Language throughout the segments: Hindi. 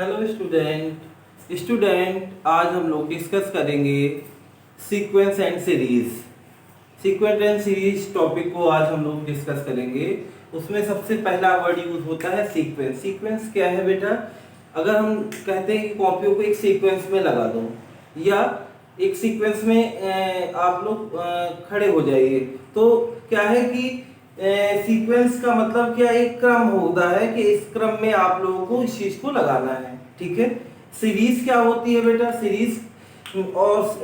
हेलो स्टूडेंट आज हम लोग डिस्कस करेंगे सीक्वेंस एंड सीरीज टॉपिक को आज हम लोग डिस्कस करेंगे। उसमें सबसे पहला वर्ड यूज होता है सीक्वेंस। सीक्वेंस क्या है बेटा? अगर हम कहते हैं कि कॉपियों को एक सीक्वेंस में लगा दो या एक सीक्वेंस में आप लोग खड़े हो जाइए, तो क्या है कि सीक्वेंस का मतलब क्या, एक क्रम होता है कि इस क्रम में आप लोगों को इस चीज को लगाना है। ठीक है। सीरीज क्या होती है बेटा? सीरीज और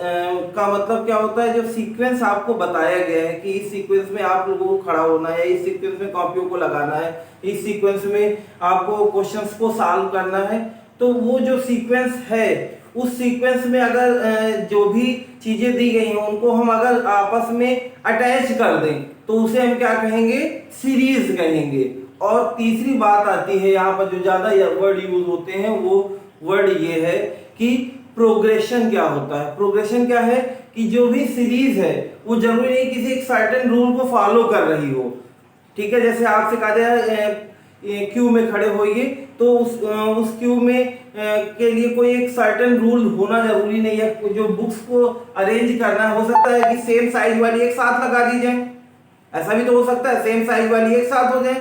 का मतलब क्या होता है, जो सीक्वेंस आपको बताया गया है कि इस सीक्वेंस में आप लोगों को खड़ा होना है, इस सीक्वेंस में कॉपियों को लगाना है, इस सीक्वेंस में आपको क्वेश्चंस को सॉल्व करना है। तो वो जो सीक्वेंस है, उस सीक्वेंस में अगर जो भी चीजें दी गई हैं उनको हम अगर आपस में अटैच कर दें तो उसे हम क्या कहेंगे? सीरीज कहेंगे। और तीसरी बात आती है यहाँ पर, जो ज्यादा वर्ड यूज होते हैं, वो वर्ड ये है कि प्रोग्रेशन क्या होता है। प्रोग्रेशन क्या है कि जो भी सीरीज है वो जरूरी नहीं किसी एक सर्टेन रूल को फॉलो कर रही हो। ठीक है। जैसे आपसे कहा जाए क्यू में खड़े होइए, तो उस क्यू में के लिए कोई एक सर्टेन रूल होना जरूरी नहीं है। जो बुक्स को अरेंज करना है, हो सकता है कि सेम साइज वाली एक साथ लगा दी जाए, ऐसा भी तो हो सकता है, सेम साइज वाली एक साथ हो जाए।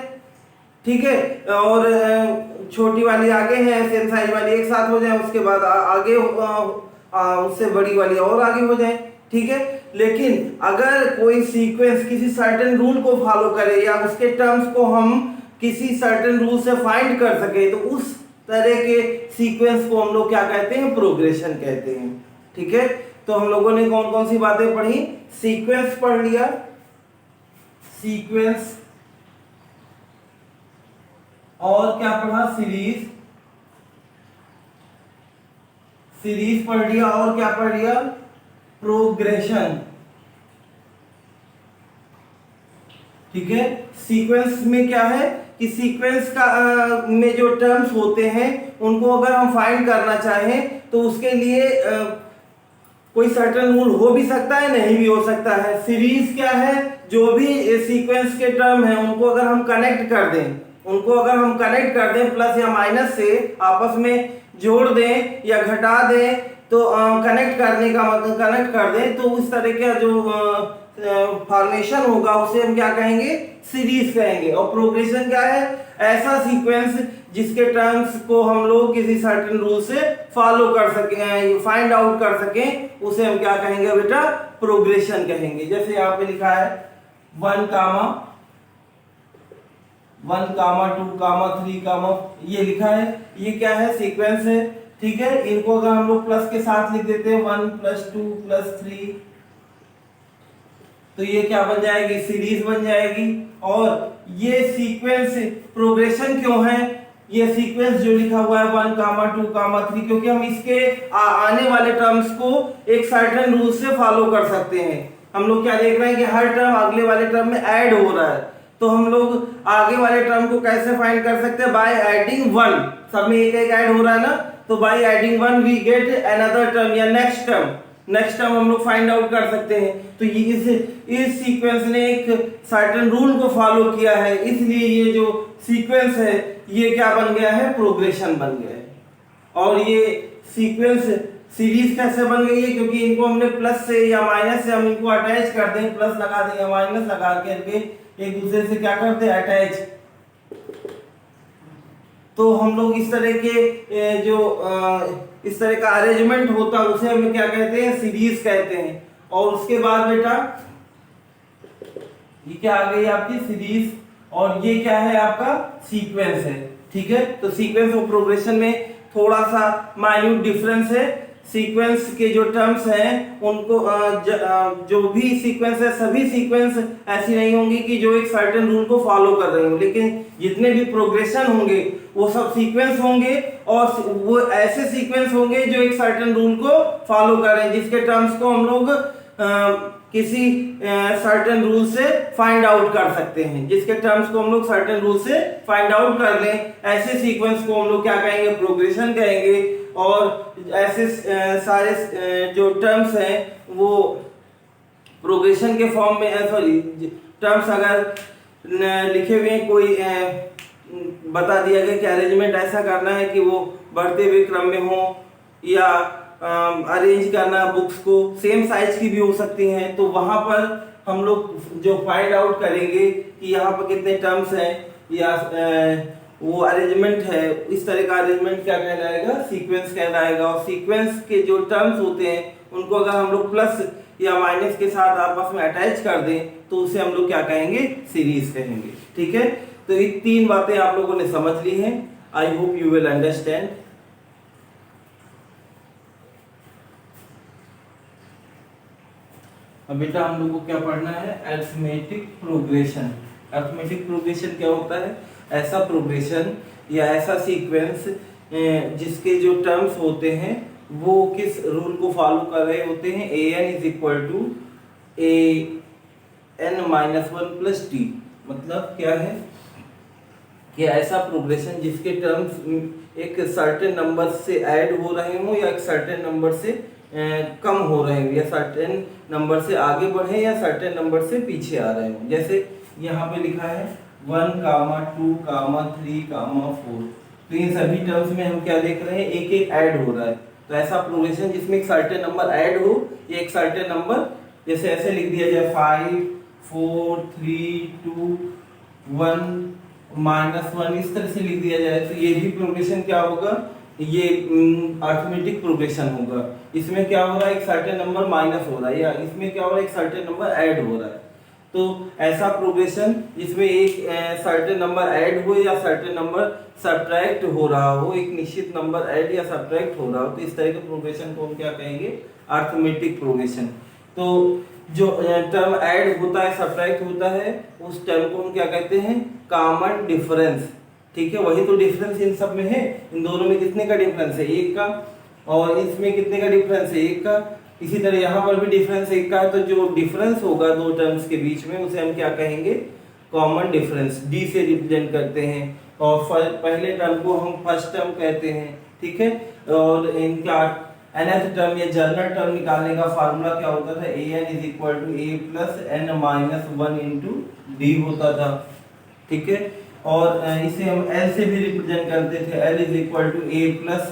ठीक है। और छोटी वाली आगे है, सेम साइज वाली एक साथ हो जाए, उसके बाद आगे उससे बड़ी वाली और आगे हो जाए। ठीक है। लेकिन अगर कोई सीक्वेंस किसी सर्टेन रूल को फॉलो करे या उसके टर्म्स को हम किसी सर्टेन रूल से फाइंड कर सके, तो उस तरह के सीक्वेंस को हम लोग क्या कहते हैं? प्रोग्रेशन कहते हैं। ठीक है। तो हम लोगों ने कौन कौन सी बातें पढ़ी? सीक्वेंस पढ़ लिया, सीक्वेंस, और क्या पढ़ा? सीरीज पढ़ लिया, और क्या पढ़ लिया? प्रोग्रेशन। ठीक है। सीक्वेंस में क्या है कि सीक्वेंस का में जो टर्म्स होते हैं उनको अगर हम फाइंड करना चाहें तो उसके लिए कोई सर्टेन रूल हो भी सकता है, नहीं भी हो सकता है। सीरीज क्या है? जो भी सीक्वेंस के टर्म है उनको अगर हम कनेक्ट कर दें, प्लस या माइनस से आपस में जोड़ दें या घटा दें, तो कनेक्ट कर दें, तो उस तरह का जो फॉर्मेशन होगा उसे हम क्या कहेंगे? सीरीज कहेंगे। और प्रोग्रेशन क्या है? ऐसा सीक्वेंस जिसके टर्म्स को हम लोग किसी सर्टेन रूल से फॉलो कर सकें, फाइंड आउट कर सकें, उसे हम क्या कहेंगे बेटा? प्रोग्रेशन कहेंगे। जैसे यहाँ पे लिखा है 1, 2, 3, ये लिखा है, ये क्या है? सीक्वेंस है। ठीक है। इनको अगर हम लोग प्लस के साथ लिख देते हैं 1 + 2 + 3, तो ये क्या बन जाएगी? सीरीज बन जाएगी। और ये सीक्वेंस प्रोग्रेशन क्यों है? ये सीक्वेंस जो लिखा हुआ है 1, 2, 3, क्योंकि हम इसके आने वाले टर्म्स को एक सर्टेन रूल से फॉलो कर सकते हैं। हम लोग क्या देख रहे हैं कि हर टर्म अगले वाले टर्म में ऐड हो रहा है, तो हम लोग आगे वाले टर्म को कैसे फाइंड कर सकते हैं? Bye adding 1। सब में एक ऐड हो रहा है ना, तो by adding 1 we get another term या नेक्स्ट टर्म हम लोग फाइंड आउट कर सकते हैं। तो ये इस सीक्वेंस ने एक सर्टेन रूल को फॉलो किया है, इसलिए ये जो सीक्वेंस है ये क्या बन गया है? प्रोग्रेशन बन गया है। और ये सीक्वेंस सीरीज कैसे बन गई है? क्योंकि इनको हमने प्लस से या माइनस से हम इनको अटैच कर दें, प्लस लगा दें या माइनस लगा करके एक दूसरे से क्या करते हैं? अटैच। तो हम लोग इस तरह के इस तरह का अरेंजमेंट होता है, उसे हम क्या कहते हैं? सीरीज कहते हैं। और उसके बाद बेटा ये क्या आ गई आपकी? सीरीज। और ये क्या है? आपका सीक्वेंस है। ठीक है। तो सीक्वेंस और प्रोग्रेशन में थोड़ा सा माइन्यूट डिफरेंस है। सीक्वेंस के जो टर्म्स हैं उनको जो भी सीक्वेंस है, सभी सीक्वेंस ऐसी नहीं होंगी कि जो एक सर्टेन रूल को फॉलो कर रहे हो, लेकिन जितने भी प्रोग्रेशन होंगे वो सब सीक्वेंस होंगे, और वो ऐसे सीक्वेंस होंगे जो एक सर्टेन रूल को फॉलो कर रहे हैं, जिसके टर्म्स को हम लोग किसी सर्टेन रूल से फाइंड आउट कर सकते हैं, जिसके टर्म्स को हम लोग सर्टेन रूल से फाइंड आउट कर लें, ऐसे सीक्वेंस को हम लोग क्या कहेंगे? प्रोग्रेशन कहेंगे। और ऐसे सारे जो टर्म्स हैं वो प्रोग्रेशन के फॉर्म में, सॉरी, टर्म्स अगर लिखे हुए कोई बता दिया गया कि अरेंजमेंट ऐसा करना है कि वो बढ़ते हुए क्रम में हो, या अरेंज करना बुक्स को सेम साइज की भी हो सकती हैं। तो वहां पर हम लोग जो फाइंड आउट करेंगे कि यहाँ पर कितने टर्म्स हैं, या वो अरेंजमेंट है, इस तरह का अरेंजमेंट क्या कहलाएगा, सीक्वेंस कहलाएगा। और सीक्वेंस के जो टर्म्स होते हैं उनको अगर हम लोग प्लस या माइनस के साथ आपस में अटैच कर दें तो उसे हम लोग क्या कहेंगे, सीरीज कहेंगे। ठीक है, तो ये 3 बातें आप लोगों ने समझ ली हैं। आई होप यू विल अंडरस्टैंड। अब बेटा हम लोग को क्या पढ़ना है, अरिथमेटिक प्रोग्रेशन। अरिथमेटिक प्रोग्रेशन क्या होता है, ऐसा प्रोग्रेशन या ऐसा सीक्वेंस जिसके जो टर्म्स होते हैं वो किस रूल को फॉलो कर रहे होते हैं, a n is equal to a n minus one plus t. मतलब क्या है कि ऐसा प्रोग्रेशन जिसके टर्म्स एक सर्टेन नंबर से ऐड हो रहे हो या एक सर्टेन नंबर से कम हो रहे हो, या सर्टेन नंबर से आगे बढ़े या सर्टेन नंबर से पीछे आ रहे हो। जैसे यहाँ पे लिखा है 1, 2, 3, 4। तो इन सभी टर्म्स में हम क्या देख रहे हैं, एक एक ऐड हो रहा है। तो ऐसा प्रोग्रेशन जिसमें एक सर्टेन नंबर ऐड हो या एक सर्टेन नंबर, जैसे ऐसे लिख दिया जाए 5, 4, 3, 2, 1, -1, इस तरह से लिख दिया जाए तो ये भी प्रोग्रेशन क्या होगा, ये अरिथमेटिक प्रोग्रेशन होगा। इसमें क्या हो रहा है, एक सर्टेन नंबर माइनस हो रहा है, या इसमें क्या हो रहा है, एक सर्टेन नंबर ऐड हो रहा है। तो ऐसा प्रोग्रेशन जिसमें एक सर्टेन नंबर ऐड हो या सर्टेन नंबर सब्ट्रैक्ट हो रहा हो, एक निश्चित नंबर ऐड या सब्ट्रैक्ट हो रहा हो, तो इस तरह के प्रोग्रेशन को हम क्या कहेंगे, अरिथमेटिक प्रोग्रेशन। तो जो टर्म ऐड होता है, सब्ट्रैक्ट होता है, उस टर्म को हम क्या कहते हैं, कॉमन डिफरेंस। ठीक है, वही तो डिफरेंस इन सब में है। इन दोनों में कितने का डिफरेंस है, 1 का, और इसमें कितने का डिफरेंस है, 1 का। इसी तरह यहाँ पर भी डिफरेंस 1 का है, तो जो डिफरेंस होगा दो टर्म्स के बीच में उसे हम क्या कहेंगे, कॉमन डिफरेंस। डी से रिप्रेजेंट करते हैं, और पहले टर्म को हम फर्स्ट टर्म कहते हैं। ठीक है, और इनका nth टर्म या जनरल टर्म निकालने का फार्मूला क्या होता था, a n is equal to a plus n minus one into d होता था। ठीक है, और इसे हम एल से भी रिप्रेजेंट करते थे, L is equal to a plus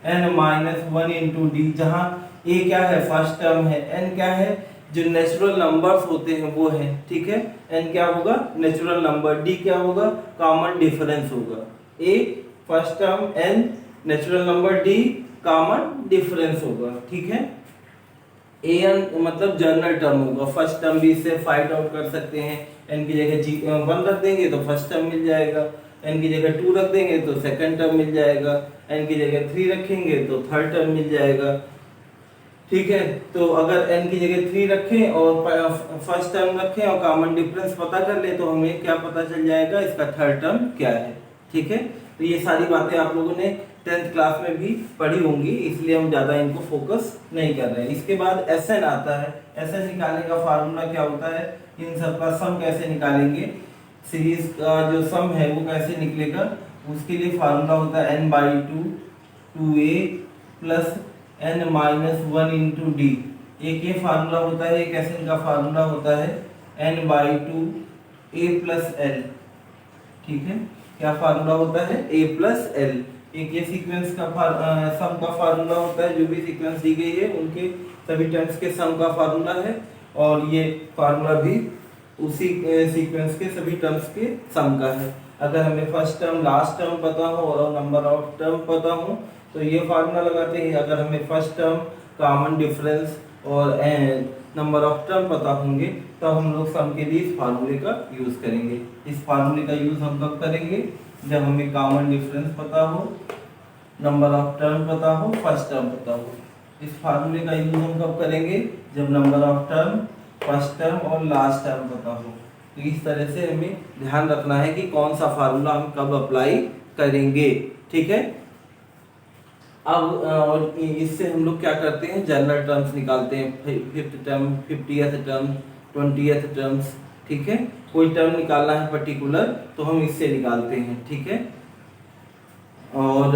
n minus one into d, जहाँ ए क्या है, फर्स्ट टर्म है, एन क्या है, जो नेचुरल नंबर्स होते हैं वो है। ठीक है, एन क्या होगा, नेचुरल नंबर, डी क्या होगा, कॉमन डिफरेंस होगा। A first term, n natural number, d common difference होगा। ठीक है, ए एन मतलब जनरल टर्म होगा, फर्स्ट टर्म भी इससे फाइंड आउट कर सकते हैं। एन की जगह 1 रख देंगे तो फर्स्ट टर्म मिल जाएगा, एन की जगह 2 रख देंगे तो सेकंड टर्म मिल जाएगा, एन की जगह 3 रखेंगे तो थर्ड टर्म मिल जाएगा। ठीक है, तो अगर n की जगह 3 रखें और फर्स्ट टर्म रखें और कॉमन डिफरेंस पता कर ले तो हमें क्या पता चल जाएगा, इसका थर्ड टर्म क्या है। ठीक है, तो ये सारी बातें आप लोगों ने 10th क्लास में भी पढ़ी होंगी, इसलिए हम ज़्यादा इनको फोकस नहीं कर रहे हैं। इसके बाद Sn आता है। Sn निकालने का फार्मूला क्या होता है, इन सब का सम कैसे निकालेंगे, सीरीज का जो सम है वो कैसे निकलेगा, उसके लिए फार्मूला होता है n/2 2a plus n minus one into D. एक ये फार्मूला होता है, एक Sn का फार्मूला होता है n/2 a प्लस एल। ठीक है, क्या फार्मूला होता है, a प्लस एल। एक ये सीक्वेंस का सम का फार्मूला होता है, जो भी सीक्वेंस दी गई है उनके सभी टर्म्स के सम का फार्मूला है, और ये फार्मूला भी उसी सीक्वेंस के सभी टर्म्स के सम का है। अगर हमें फर्स्ट टर्म लास्ट टर्म पता हो और नंबर ऑफ टर्म पता हो तो ये फार्मूला लगाते हैं। अगर हमें फर्स्ट टर्म, कॉमन डिफरेंस और नंबर ऑफ टर्म पता होंगे तो हम लोग सम के लिए इस फार्मूले का यूज करेंगे। इस फार्मूले का यूज हम कब करेंगे, जब हमें कॉमन डिफरेंस पता हो, नंबर ऑफ टर्म पता हो, फर्स्ट टर्म पता हो। इस फार्मूले का यूज हम कब करेंगे, जब number of term, first term और लास्ट टर्म पता हो। तो इस तरह से हमें ध्यान रखना है कि कौन सा फार्मूला हम कब अप्लाई करेंगे। ठीक है, अब और इससे हम लोग क्या करते हैं, जनरल टर्म्स निकालते हैं, 5th term, 50th term, 20th terms. ठीक है, कोई टर्म निकालना है पर्टिकुलर तो हम इससे निकालते हैं। ठीक है, और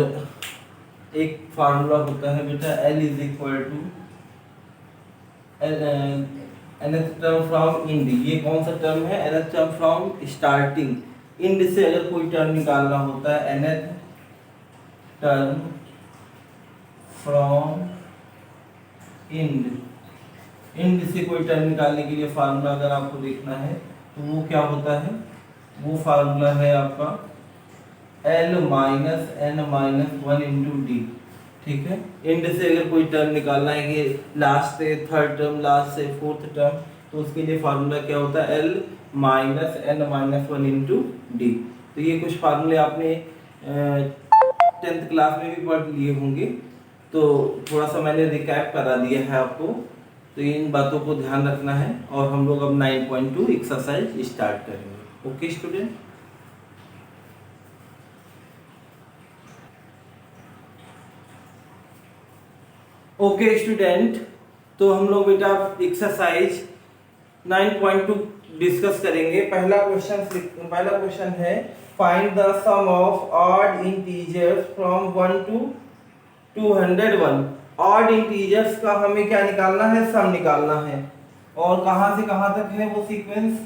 एक फार्मूला होता है बेटा L is equal to nth term from end. ये कौन सा टर्म है, nth term from starting, end से अगर कोई टर्म निकालना होता है, nth टर्म फ्रॉम इंड से कोई टर्म निकालने के लिए फार्मूला अगर आपको देखना है तो वो क्या होता है, वो फार्मूला है आपका L minus n minus 1 into D. ठीक है, इंड से अगर कोई टर्म निकालना है कि लास्ट से थर्ड टर्म, लास्ट से फोर्थ टर्म, तो उसके लिए फार्मूला क्या होता है, L minus n minus 1 into D. तो ये कुछ फार्मूले आपने 10th क्लास में भी पढ़ लिए होंगे, तो थोड़ा सा मैंने रिकैप करा दिया है आपको। तो इन बातों को ध्यान रखना है और हम लोग अब 9.2 एक्सरसाइज स्टार्ट करेंगे। ओके स्टूडेंट, ओके स्टूडेंट, तो हम लोग बेटा एक्सरसाइज 9.2 डिस्कस करेंगे। पहला क्वेश्चन है find the sum of odd integers from 1 to 201। Odd integers का हमें क्या निकालना है, सम निकालना है। और कहां से कहां तक है वो सीक्वेंस,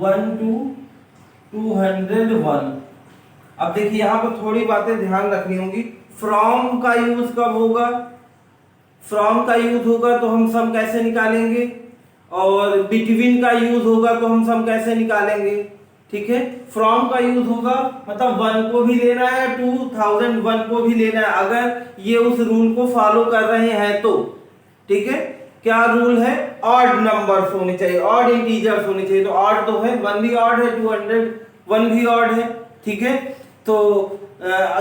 1 to 201। अब देखिए यहाँ पर थोड़ी बातें ध्यान रखनी होंगी। फ्रॉम का यूज कब होगा, फ्रॉम का यूज होगा तो हम सम कैसे निकालेंगे, और बिटवीन का यूज होगा तो हम सम कैसे निकालेंगे। ठीक है, फ्रॉम का यूज होगा मतलब 1 को भी लेना है, 2001 को भी लेना है, अगर ये उस रूल को फॉलो कर रहे हैं तो। ठीक है, क्या रूल है, ऑड नंबर्स होने चाहिए, ऑड इंटीजर्स होने चाहिए। तो ऑड तो है, 1 भी ऑड है, 201 भी ऑड है। ठीक है, तो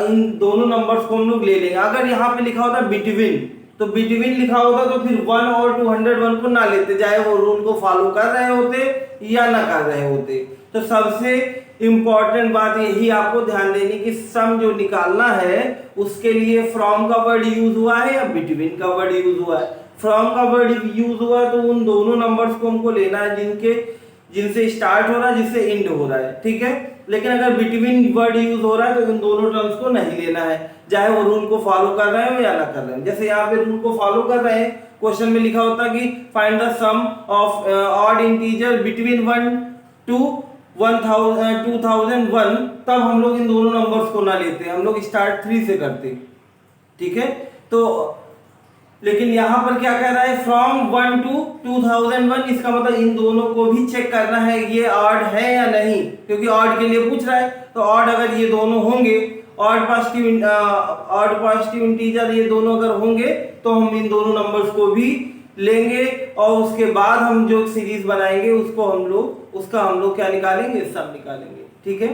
इन दोनों नंबर्स को हम लोग ले लेंगे। अगर यहाँ पे लिखा होता बिटवीन, तो बिटवीन लिखा होता तो फिर 1 और 201 को ना लेते, चाहे वो रूल को फॉलो कर रहे होते या ना कर रहे होते। तो सबसे इंपॉर्टेंट बात यही आपको ध्यान देनी कि सम जो निकालना है उसके लिए फ्रॉम का वर्ड यूज हुआ है या बिटवीन का वर्ड यूज हुआ है। फ्रॉम का वर्ड यूज हुआ है तो उन दोनों नंबर्स को हमको लेना है जिनसे स्टार्ट हो रहा है, जिससे एंड हो रहा है। ठीक है, लेकिन अगर बिटवीन वर्ड यूज हो रहा है तो इन दोनों टर्म्स को नहीं लेना है, चाहे वो रूल को फॉलो कर रहे हो या ना कर रहे हो। जैसे यहाँ पे रूल को फॉलो कर रहे हैं, क्वेश्चन में लिखा होता कि find the sum of odd integer between 1 to 2001, तब हम लोग इन दोनों नंबर्स को ना लेते, हम लोग स्टार्ट 3 से करते। ठीक है, तो लेकिन यहां पर क्या कह रहा है, फ्रॉम 1 to 2001, इसका मतलब इन दोनों को भी चेक करना है ये ऑड है या नहीं, क्योंकि ऑड के लिए पूछ रहा है। तो ऑड अगर ये दोनों होंगे, ऑड पॉजिटिव इंटीजर ये दोनों अगर होंगे तो हम इन दोनों नंबर्स को भी लेंगे, और उसके बाद हम जो सीरीज बनाएंगे उसका हम लोग क्या निकालेंगे, सम निकालेंगे। ठीक है,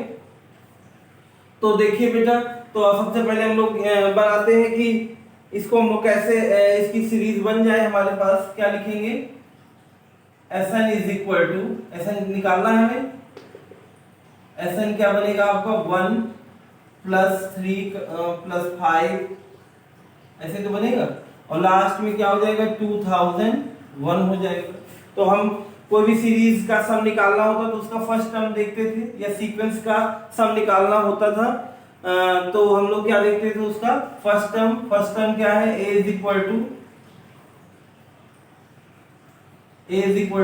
तो देखिए बेटा, तो सबसे पहले हम लोग बनाते हैं कि इसको हम लोग कैसे इसकी सीरीज बन जाए। हमारे पास क्या लिखेंगे, Sn is equal to, Sn निकालना है हमें, Sn क्या बनेगा आपका 1 + 3 + 5 ऐसे तो बनेगा, और लास्ट में क्या हो जाएगा 2001 हो जाएगा। तो हम कोई भी सीरीज का सम निकालना होता तो उसका फर्स्ट टर्म देखते थे, या सीक्वेंस का सम निकालना होता था तो हम लोग क्या देखते थे, उसका फर्स्ट टर्म क्या है, a इज इक्वल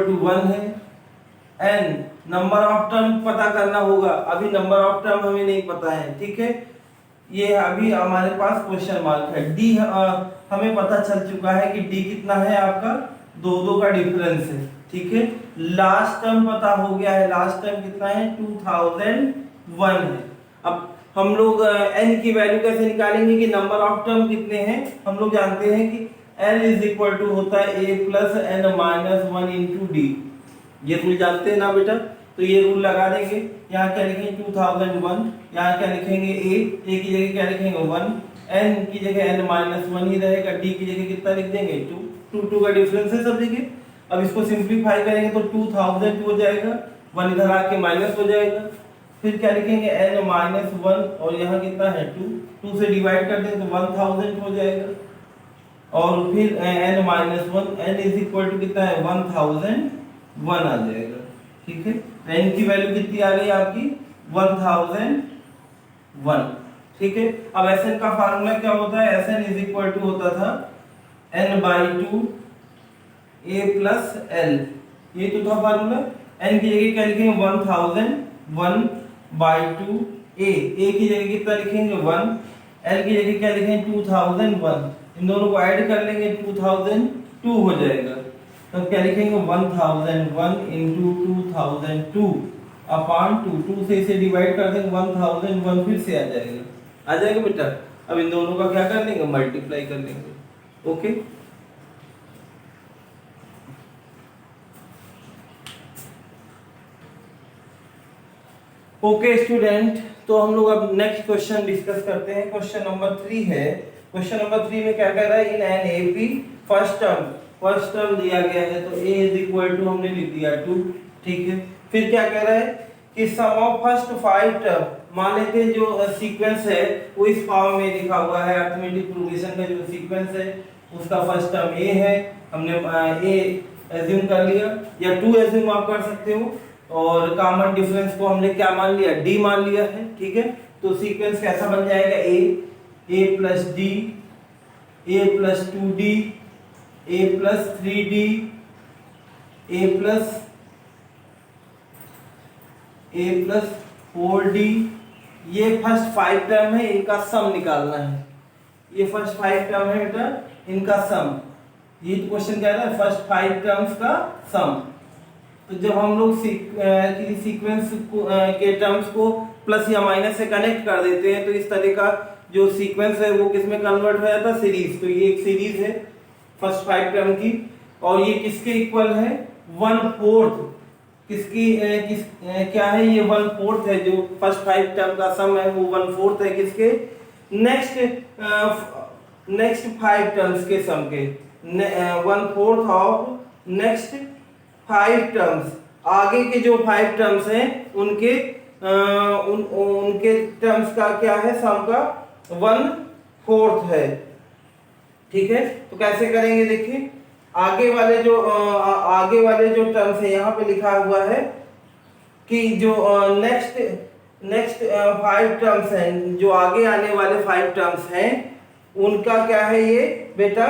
टू 1 है। n नंबर ऑफ टर्म पता करना होगा, अभी नंबर ऑफ टर्म हमें नहीं पता है। ठीक है, ये अभी हमारे पास क्वेश्चन मार्क है। d हमें पता चल चुका है कि d कितना है आपका, 2 का डिफरेंस है। ठीक है, लास्ट टर्म पता हो गया है, लास्ट टर्म कितना है 2001 है। अब हम लोग n की वैल्यू कैसे निकालेंगे कि नंबर ऑफ टर्म कितने हैं। हम लोग जानते हैं कि n इज इक्वल टू होता है a + n - 1 इंटू डी, ये रूल जानते हैं ना बेटा। तो ये रूल लगा देंगे, यहाँ क्या लिखेंगे 2001, यहाँ क्या लिखेंगे a की जगह क्या लिखेंगे 1, n की जगह n - 1 ही रहेगा, d की जगह कितना लिख देंगे 2 का डिफरेंस है सब जगह। अब इसको सिंप्लीफाई करेंगे तो 2000 हो जाएगा, 1 इधर आके माइनस हो जाएगा, फिर क्या लिखेंगे n - 1, और यहाँ कितना है 2 से डिवाइड कर देंगे तो 1000 हो जाएगा, और फिर n - 1, n is equal to कितना है 1001 आ जाएगा। ठीक है, n की वैल्यू कितनी आ गई आपकी 1001। ठीक है, अब Sn का फार्मूला क्या होता है, Sn इज इक्वल टू होता था n/2 a + l, ये तो था फार्मूला। n की जगह क्या लिखेंगे 1001 बाई 2 ए की जगह कितना लिखेंगे 1, एल की जगह क्या लिखेंगे 2001, इन दोनों को ऐड कर लेंगे 2002 हो जाएगा। तो क्या लिखेंगे 1001 इंटू 2002 अपॉन 2 से इसे डिवाइड कर देंगे 1001 फिर से आ जाएगा बेटा। अब इन दोनों का क्या कर लेंगे मल्टीप्लाई कर लेंगे। ओके ओके स्टूडेंट, तो हम लोग अब नेक्स्ट क्वेश्चन डिस्कस करते हैं। क्वेश्चन नंबर 3 है। क्वेश्चन नंबर 3 में क्या कह रहा है, in an AP first term दिया गया है, तो a इज इक्वल टू हमने लिख दिया 2, ठीक है। फिर क्या कह रहा है कि सम ऑफ फर्स्ट 5 टर्म, मान लेते हैं जो सीक्वेंस है वो इस फॉर्म में लिखा हुआ है, अरिथमेटिक प्रोग्रेशन का जो सीक्वेंस है उसका फर्स्ट टर्म a है, हमने a एज्यूम कर लिया, या 2 एज्यूम आप कर सकते हो, और कॉमन डिफरेंस को हमने क्या मान लिया d मान लिया है, ठीक है। तो सीक्वेंस कैसा बन जाएगा a plus d, a plus 2d, a plus 3d, a plus 4d। ये फर्स्ट 5 टर्म है, इनका सम निकालना है। ये फर्स्ट 5 टर्म है बेटा, इनका सम। ये क्वेश्चन कह रहा है फर्स्ट 5 टर्म्स का सम। तो जब हम लोग किसी सीक्वेंस के टर्म्स को प्लस या माइनस से कनेक्ट कर देते हैं तो इस तरह का जो सीक्वेंस है वो किस में कन्वर्ट हो जाता है, सीरीज। तो ये एक सीरीज है फर्स्ट 5 टर्म की, और ये किसके इक्वल है 1/4। किसकी क्या है ये 1/4 है, जो फर्स्ट 5 टर्म का सम है वो 1/4 है किसके, नेक्स्ट 5 टर्म्स के सम के, 1/4 ऑफ नेक्स्ट 5 टर्म्स। आगे के जो 5 टर्म्स हैं उनके उनके टर्म्स का क्या है, सम का 1/4 है, ठीक है। तो कैसे करेंगे देखिए, आगे वाले जो टर्म्स है यहाँ पे लिखा हुआ है कि जो नेक्स्ट 5 टर्म्स हैं, जो आगे आने वाले 5 टर्म्स हैं उनका क्या है ये बेटा,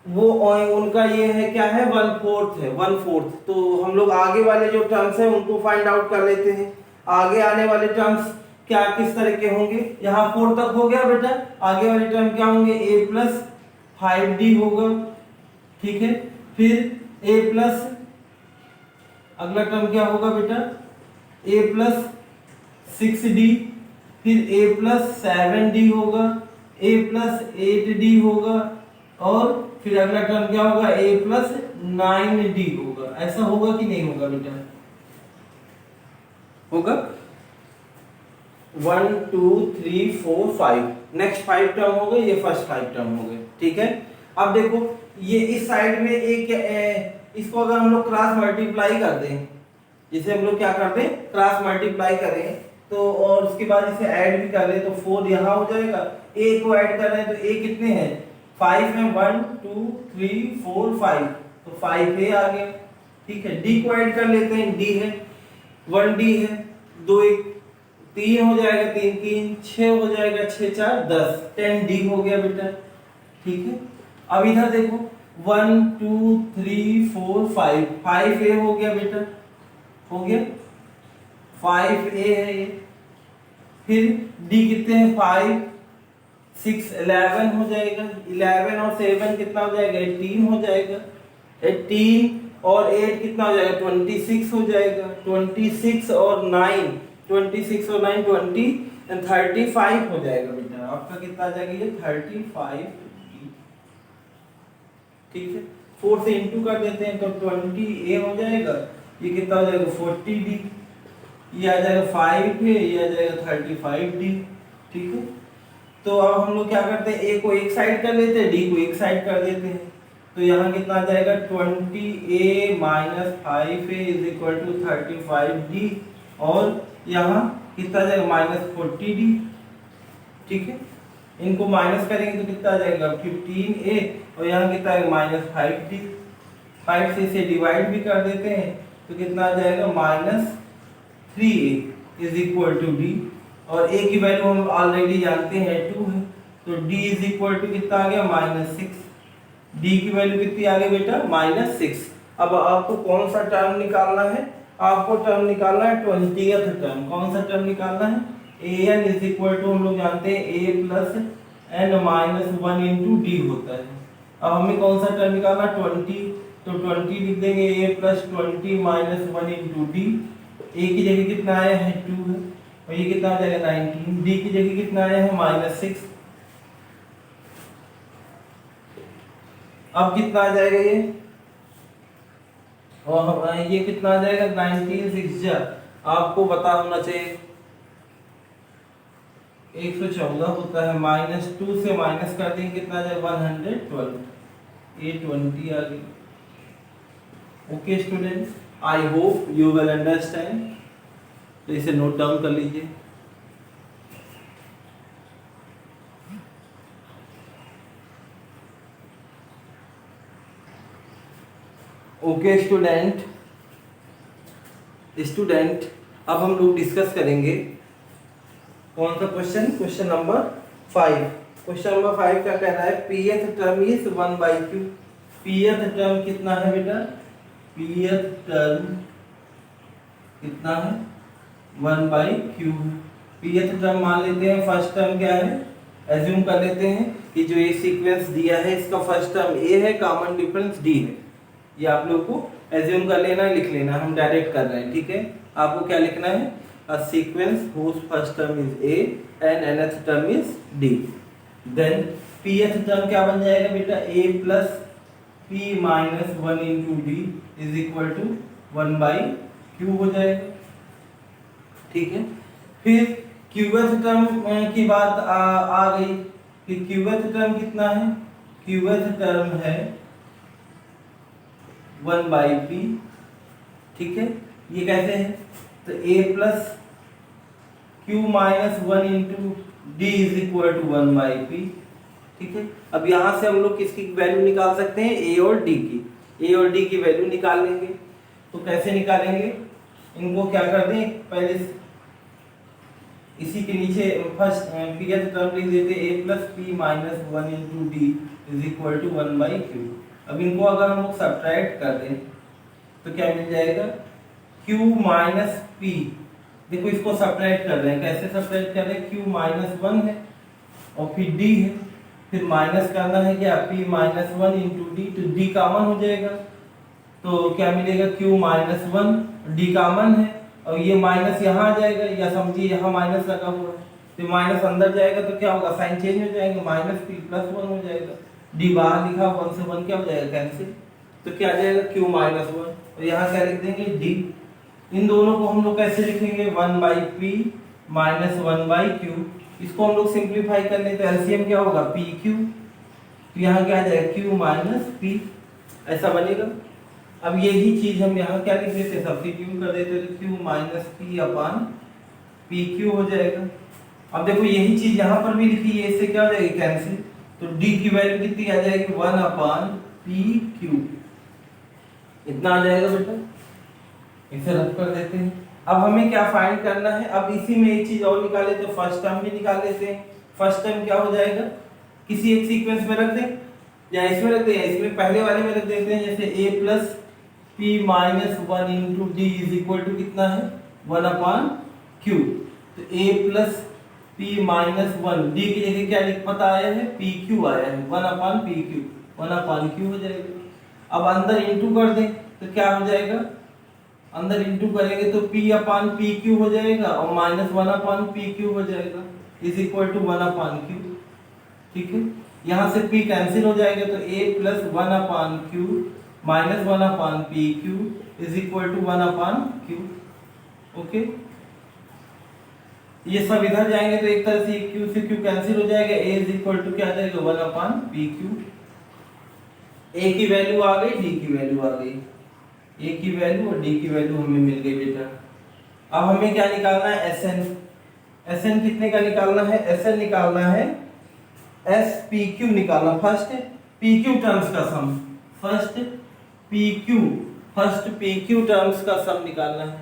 वो उनका ये है क्या है 1/4 है, 1/4। तो हम लोग आगे वाले जो टर्म्स हैं उनको फाइंड आउट कर लेते हैं। आगे आने वाले टर्म्स क्या किस तरह के होंगे, यहाँ 4 तक हो गया बेटा, आगे वाले टर्म क्या होंगे a प्लस 5d होगा, ठीक है। फिर a प्लस, अगला टर्म क्या होगा बेटा a प्लस 6d, फिर a प्लस 7d होगा, a प्लस 8d होगा, और फिर अगला टर्म क्या होगा a प्लस 9d होगा। ऐसा होगा कि नहीं होगा बेटा, होगा 1 2 3 4 5, नेक्स्ट 5 टर्म हो गए, ये फर्स्ट 5 टर्म हो गए, ठीक है। अब देखो ये इस साइड में एक इसको अगर हम लोग क्रॉस मल्टीप्लाई कर दें, जिसे हम लोग क्या करते हैं क्रॉस मल्टीप्लाई करें, तो और उसके बाद इसे ऐड भी कर दें तो 4 यहाँ हो जाएगा। a को ऐड कर रहे हैं तो a कितने हैं 5 है, 1 2 3 4 5, तो 5a आ गया, ठीक है। d को ऐड कर लेते हैं, d है 1d है, 2 1 3 हो जाएगा, 3 3 6 हो जाएगा, 6 4 10, 10d हो गया बेटा, ठीक है। अब इधर देखो 1 2 3 4 5, 5a हो गया बेटा, हो गया 5a है ये। फिर d कितने हैं 5 6 11 हो जाएगा, 11 और 7 कितना हो जाएगा 18 हो जाएगा, 18 और 8 कितना हो जाएगा 26 हो जाएगा, 26 और 9 26 और 9 20 35 हो जाएगा बेटा। आपका कितना आ जाएगा ये 35, ठीक है। 4 से इंटू कर देते हैं तो 20a हो जाएगा, ये कितना हो जाएगा 40d, ये आ जाएगा 5 है, ये आ जाएगा 35d, ठीक है। तो अब हम लोग क्या करते हैं a को एक साइड कर लेते हैं, d को एक साइड कर देते हैं, तो यहाँ कितना आ जाएगा 20a minus 5a is equal to 35d, और यहाँ कितना आ जाएगा माइनस 40d, ठीक है। इनको माइनस करेंगे तो कितना आ जाएगा 15a, और यहाँ कितना आएगा माइनस 5d, 5 से इसे डिवाइड भी कर देते हैं तो कितना आ जाएगा minus 3a is equal to d, और a की वैल्यू हम ऑलरेडी जानते हैं 2 है, तो d इज इक्वल टू कितना आ गया माइनस 6, d की वैल्यू कितनी आ गई बेटा माइनस 6। अब आपको कौन सा टर्म निकालना है, आपको टर्म निकालना है 20th टर्म। कौन सा टर्म निकालना है? an इज इक्वल टू हम लोग जानते हैं a plus n minus 1 into d होता है। अब हमें कौन सा टर्म निकालना? 20, तो 20 लिख देंगे a plus 20 minus 1 into D. a की जगह कितना आया है? 2 है, और ये कितना आ जाएगा? 19। डी की जगह कितना आया है? -6। अब कितना आ जाएगा ये? और ये कितना आ जाएगा? 19 6 जा, आपको पता होना चाहिए 114 होता है, -2 से माइनस कर देंगे कितना आ जाएगा? 112। ये 20 आ गई। Okay student, I hope you will understand. तो इसे नोट डाउन कर लीजिए। ओके स्टूडेंट, अब हम लोग डिस्कस करेंगे कौन सा question? Question number 5। Question number 5 क्या कह रहा है? pth term is 1/q। pth term कितना है बेटा? pth टर्म कितना है? 1/q। pth टर्म मान लेते हैं फर्स्ट टर्म क्या है? एज्यूम कर लेते हैं कि जो ये सीक्वेंस दिया है इसका फर्स्ट टर्म a है, कॉमन डिफरेंस d है। ये आप लोग को एज्यूम कर लेना है, लिख लेना है, हम डायरेक्ट कर रहे हैं, ठीक है। आपको क्या लिखना है? A sequence whose first term is a and nth term is d, then pth term क्या बन जाएगा बेटा? a plus p minus 1 into D is equal to 1/q हो जाएगा, ठीक है। फिर qth टर्म की बात आ गई कि qth टर्म कितना है? qth टर्म है 1/p, ठीक है। ये कैसे है? तो a plus q minus 1 into D is equal to 1/p, ठीक है। अब यहां से हम लोग किसकी वैल्यू निकाल सकते हैं? a और d की। a और d की वैल्यू निकाल लेंगे। तो कैसे निकालेंगे? इनको क्या कर दें? पहले इसी के नीचे फर्स्ट pth टर्म लिख देते a plus p minus 1 into D is equal to 1/q। अब इनको अगर हम लोग सब्ट्रैक्ट कर दें तो क्या मिल जाएगा? q minus p। देखो इसको सब्ट्रैक्ट कर रहे हैं, कैसे सब्ट्रैक्ट कर रहे हैं? q माइनस 1 है और फिर d है, फिर माइनस करना है क्या? p माइनस 1 इंटू डी, तो d कॉमन हो जाएगा, तो क्या मिलेगा? q माइनस 1, d कॉमन है और ये माइनस यहाँ आ जाएगा, या समझिए यहाँ माइनस लगा हुआ है, तो माइनस अंदर जाएगा तो क्या होगा? साइन चेंज हो जाएगा, माइनस p प्लस 1 हो जाएगा। डी बाहर लिखा, 1 से 1 क्या हो जाएगा? कैंसिल, तो क्या आ जाएगा? q माइनस 1, और यहाँ क्या लिख देंगे? d। इन दोनों को हम लोग कैसे लिखेंगे? 1/p minus 1/q। इसको हम लोग सिंप्लीफाई कर लेते हैं, एलसीएम क्या होगा? pq, तो यहाँ क्या आ जाएगा? q माइनस p, ऐसा बनेगा। अब यही चीज हम यहाँ क्या लिख देते हैं? सब्स्टिट्यूट कर देते हैं, तो q minus p upon pq हो जाएगा। अब देखो यही चीज यहाँ पर भी लिखी है, इससे क्या हो जाएगी? कैंसिल, तो d की वैल्यू कितनी आ जाएगी? 1/pq, इतना आ जाएगा बेटा। इसे रख कर देते हैं। अब हमें क्या फाइंड करना है? अब इसी में एक चीज और निकाले, तो फर्स्ट टर्म भी निकाल लेते हैं। फर्स्ट टर्म क्या हो जाएगा? किसी एक सीक्वेंस में रख दें, या इसमें रख दें, या इसमें पहले वाले में रख देते हैं, जैसे a plus p minus 1 into D is equal to कितना है? 1/q। तो a plus p minus 1, D की जगह क्या लिख पता आया है? pq आया है, 1/pq, 1/q हो जाएगा। अब अंदर इंटू कर दें तो क्या हो जाएगा? अंदर इंटू करेंगे तो p/pq हो जाएगा और माइनस 1/pq हो जाएगा, इज इक्वल टू 1/q, ठीक है। यहाँ से p कैंसिल हो जाएगा, तो a plus 1/q minus 1/pq is equal to 1/q, okay. ये सब इधर जाएंगे तो एक तरह से q से q कैंसिल हो जाएगा, a इज इक्वल टू क्या आ जाएगा? 1/pq। a की वैल्यू आ गई, d की वैल्यू आ गई, a की वैल्यू और d की वैल्यू हमें मिल गई बेटा। अब हमें क्या निकालना है? SN कितने का निकालना है? SN निकालना है, SPQ निकालना, फर्स्ट PQ टर्म्स का सम, फर्स्ट PQ टर्म्स का सम निकालना है।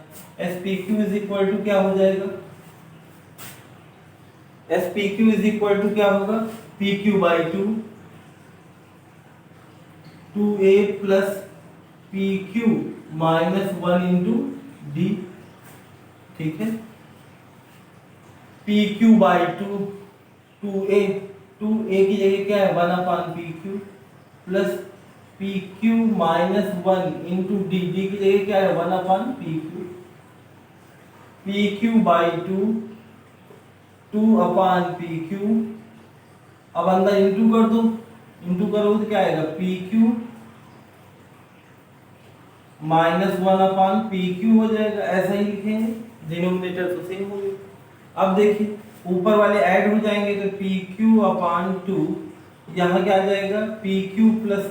SPQ इज इक्वल टू क्या हो जाएगा? SPQ इज इक्वल टू क्या होगा? PQ/2, 2a plus PQ minus 1 into D, ठीक है। P q by two, two a की जगह क्या है 1/PQ plus p Q minus 1 into d, d की जगह क्या है 1/PQ, P q by to, 2/PQ। अब अंदर इंटू कर दो, इंटू करोगे तो क्या आएगा पी क्यू माइनस 1/PQ हो जाएगा। ऐसा ही लिखेंगे, डिनोमिनेटर तो सेम हो गया। अब देखिए ऊपर वाले ऐड हो जाएंगे तो PQ/2, यहाँ क्या आ जाएगा PQ प्लस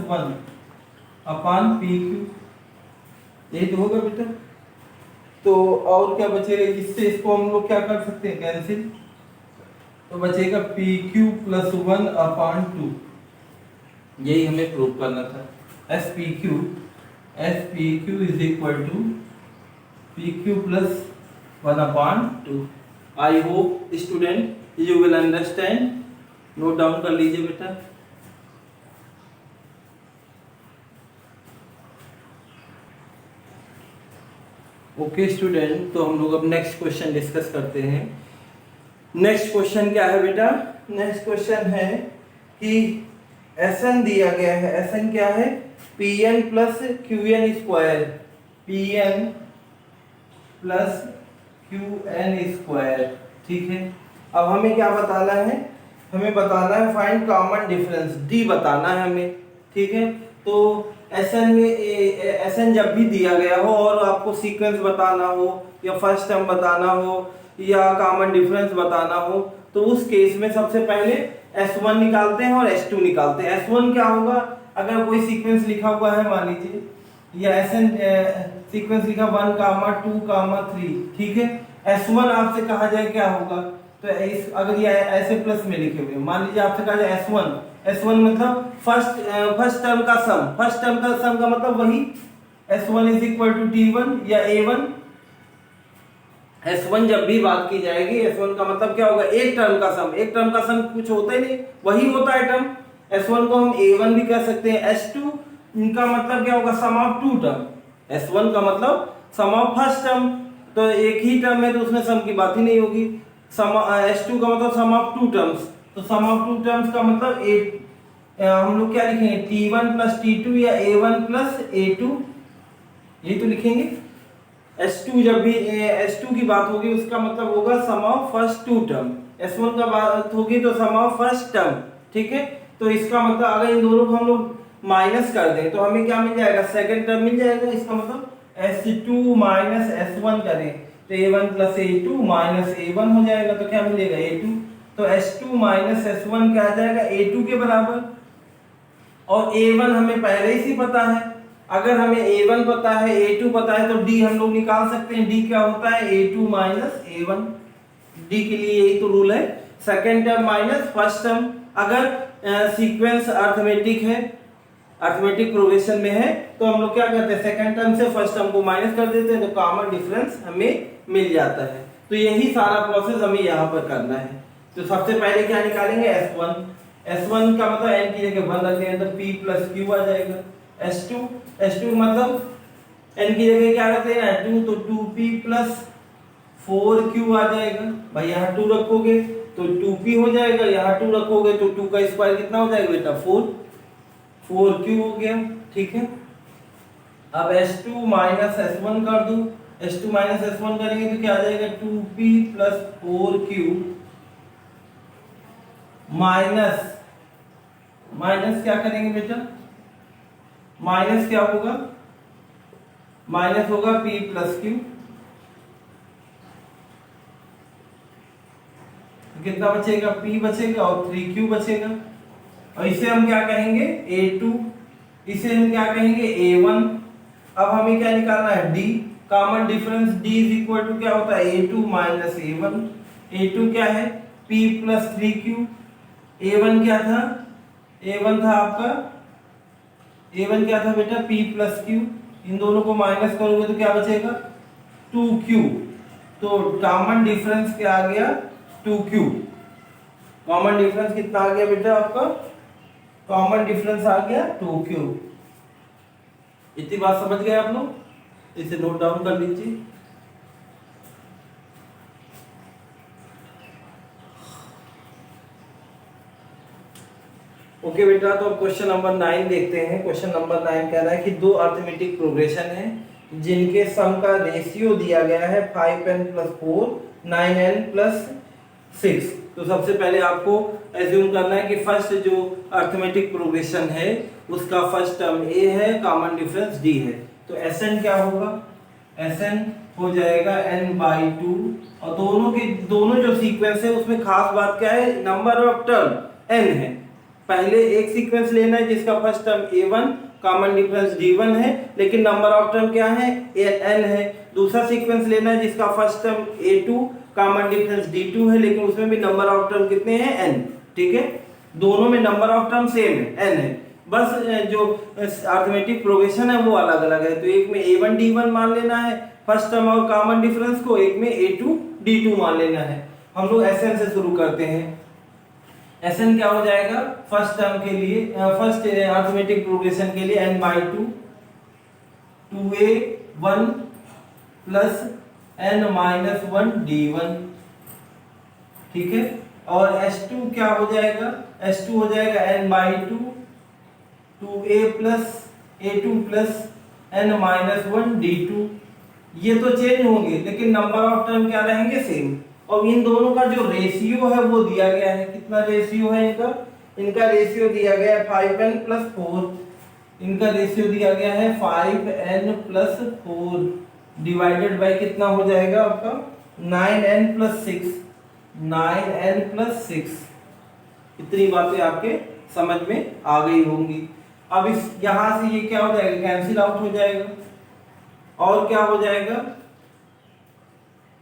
1/PQ, यही तो होगा बेटा। तो और क्या बचेगा, इससे इसको हम लोग क्या कर सकते हैं कैंसिल, तो बचेगा PQ प्लस 1/2, यही हमें प्रूव करना था। SPQ is equal to PQ plus 1/2। I hope student you will understand, note down कर लीजिए बेटा। ओके स्टूडेंट, तो हम लोग अब नेक्स्ट क्वेश्चन डिस्कस करते हैं। नेक्स्ट क्वेश्चन क्या है बेटा, नेक्स्ट क्वेश्चन है कि Sn दिया गया है, Sn क्या है Pn plus Qn square, Pn plus Qn square, ठीक है। अब हमें क्या बताना है, हमें बताना है फाइंड कॉमन डिफरेंस, डी बताना है हमें, ठीक है। तो Sn जब भी दिया गया हो और आपको सीक्वेंस बताना हो या फर्स्ट टर्म बताना हो या कॉमन डिफरेंस बताना हो, तो उस केस में सबसे पहले S1 निकालते हैं और S2 निकालते हैं। S1 क्या होगा, अगर कोई सीक्वेंस लिखा हुआ है मान लीजिए, या Sn सीक्वेंस लिखा 1, 2, 3, ठीक है। S1 आपसे कहा जाए क्या होगा, तो इस अगर ये ऐसे प्लस में लिखे हुए मान लीजिए आपसे कहा जाए S1 मतलब फर्स्ट टर्म का सम, फर्स्ट टर्म का सम का मतलब वही S1 is equal to T1 या A1। S1 जब भी बात की जाएगी, S1 का मतलब क्या होगा एक टर्म का सम, एक टर्म का सम कुछ होता ही नहीं, वही होता है टर्म। S1 को हम A1 भी कह सकते हैं। S2 इनका मतलब क्या होगा sum of to term, S1 का मतलब सम ऑफ फर्स्ट टर्म, तो एक ही टर्म है तो उसमें सम की बात ही नहीं होगी। S2 का मतलब सम ऑफ टू टर्म्स, तो सम ऑफ टू टर्म्स का मतलब हम लोग क्या लिखेंगे T1 प्लस T2 या A1 प्लस A2, यही तो लिखेंगे। S2 जब भी S2 की बात होगी उसका मतलब होगा sum of first two term, S1 का बात होगी तो सम ऑफ फर्स्ट टर्म, ठीक है। तो इसका मतलब अगर इन दोनों को हम लोग माइनस कर दें तो हमें क्या मिल जाएगा सेकंड टर्म मिल जाएगा। इसका मतलब S2 माइनस S1 करें तो A1 plus A2 minus A1 हो जाएगा, तो क्या मिलेगा A2। तो S2 माइनस S1 क्या आ जाएगा A2 के बराबर, और A1 हमें पहले ही पता है। अगर हमें A1 पता है A2 पता है तो D हम लोग निकाल सकते हैं। D क्या होता है A2 माइनस A1, D के लिए यही तो रूल है, second term minus first term. अगर सीक्वेंस अर्थमेटिक है, अर्थमेटिक प्रोग्रेशन में है, तो हम लोग क्या करते हैं सेकेंड टर्म से फर्स्ट टर्म को माइनस कर देते हैं, तो कॉमन डिफरेंस हमें मिल जाता है। तो यही सारा प्रोसेस हमें यहाँ पर करना है। तो सबसे पहले क्या निकालेंगे S1 का मतलब n की जगह 1 रख देंगे तो P प्लस Q आ जाएगा। S2 मतलब n की जगह क्या रख देना है 2, तो 2P प्लस 4Q आ जाएगा। भाई यहाँ 2 रखोगे तो 2P हो जाएगा, यहाँ 2 रखोगे तो 2 का स्क्वायर कितना हो जाएगा बेटा 4Q हो गया, ठीक है। अब S2 माइनस S1 कर दो, S2 माइनस S1 करेंगे तो क्या आ जाएगा 2P प्लस 4Q माइनस क्या करेंगे बेटा, माइनस क्या होगा, माइनस होगा P प्लस Q, कितना बचेगा P बचेगा और 3Q बचेगा। और इसे हम क्या कहेंगे A2, इसे हम क्या कहेंगे A1। अब हमें क्या निकालना है D, common difference D is equal to क्या होता है A2 माइनस A1। A2 क्या है P प्लस 3Q, A1 क्या था, A1 था आपका, A1 क्या था बेटा P प्लस Q, इन दोनों को माइनस करोगे तो क्या बचेगा 2Q। तो कॉमन डिफरेंस क्या आ गया 2Q। कॉमन डिफरेंस कितना आ गया बेटा आपका, कॉमन डिफरेंस आ गया 2Q। इतनी बात समझ गए आप लोग, इसे नोट डाउन कर लीजिए। ओके बेटा, तो अब क्वेश्चन नंबर 9 देखते हैं। क्वेश्चन नंबर 9 कह रहा है कि दो अरिथमेटिक प्रोग्रेशन है जिनके सम का रेशियो दिया गया है 5n + 4 9n + 6। तो सबसे पहले आपको एज्यूम करना है कि फर्स्ट जो अरिथमेटिक प्रोग्रेशन है उसका फर्स्ट टर्म a है, कॉमन डिफरेंस d है। तो Sn क्या होगा? Sn हो जाएगा n/2 और दोनों जो सीक्वेंस है उसमें खास बात क्या है? नंबर ऑफ टर्म n है। पहले एक सीक्वेंस लेना है जिसका first term a1, common difference d1 है, लेकिन नंबर ऑफ टर्म क्या है? n है। दूसरा सीक्वेंस लेना है जिसका first term a2, common difference d2 है, लेकिन उसमें भी नंबर ऑफ टर्म कितने हैं? n। ठीक है, दोनों में नंबर ऑफ टर्म सेम है, n है, बस जो अरिथमेटिक प्रोग्रेशन है वो अलग अलग है। तो एक में a1 d1 मान लेना है फर्स्ट टर्म और कॉमन डिफरेंस को, एक में a2 d2 मान लेना है। हम लोग Sn से शुरू करते हैं। Sn क्या हो जाएगा? फर्स्ट टर्म के लिए, फर्स्ट अरिथमेटिक प्रोग्रेशन के लिए n/2 2a1 plus n-1 d1। ठीक है, और S2 क्या हो जाएगा? S2 हो जाएगा n/2 2a plus a2 plus n-1 d2। ये तो चेंज होंगे लेकिन नंबर ऑफ टर्म क्या रहेंगे? सेम। और इन दोनों का जो रेशियो है वो दिया गया है। कितना रेशियो है इनका रेशियो दिया गया है 5n + 4। इनका रेशियो दिया गया है 5n + 4 डिवाइडेड बाय कितना हो जाएगा आपका? 9n + 6। 9n + 6। इतनी बातें आपके समझ में आ गई होंगी। अब इस यहां से ये क्या हो जाएगा? कैंसिल आउट हो जाएगा। और क्या हो जाएगा?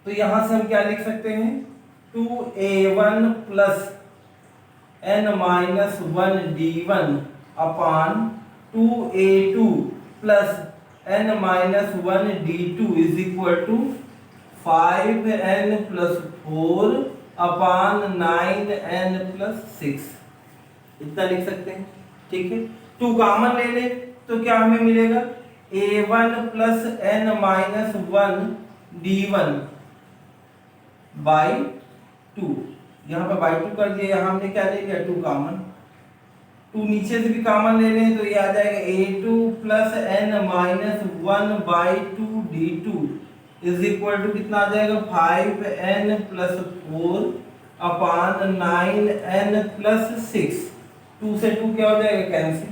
तो यहां से हम क्या लिख सकते हैं? 2a1 plus n-1 d1 upon 2a2 plus n-1 d2 is equal to 5n + 4 upon 9n + 6। इतना लिख सकते हैं। ठीक है, 2 कॉमन ले ले तो क्या हमें मिलेगा? a1 plus n-1 d1 by 2। यहाँ पे बाई 2 कर दिया, यहाँ हमने क्या ले लिया? 2 कॉमन। 2 नीचे से भी कॉमन ले लें तो ये आ जाएगा a2 plus n-1 by 2 d2 is equal to कितना आ जाएगा? 5n + 4 upon 9n + 6। 2 से 2 क्या हो जाएगा? कैंसिल।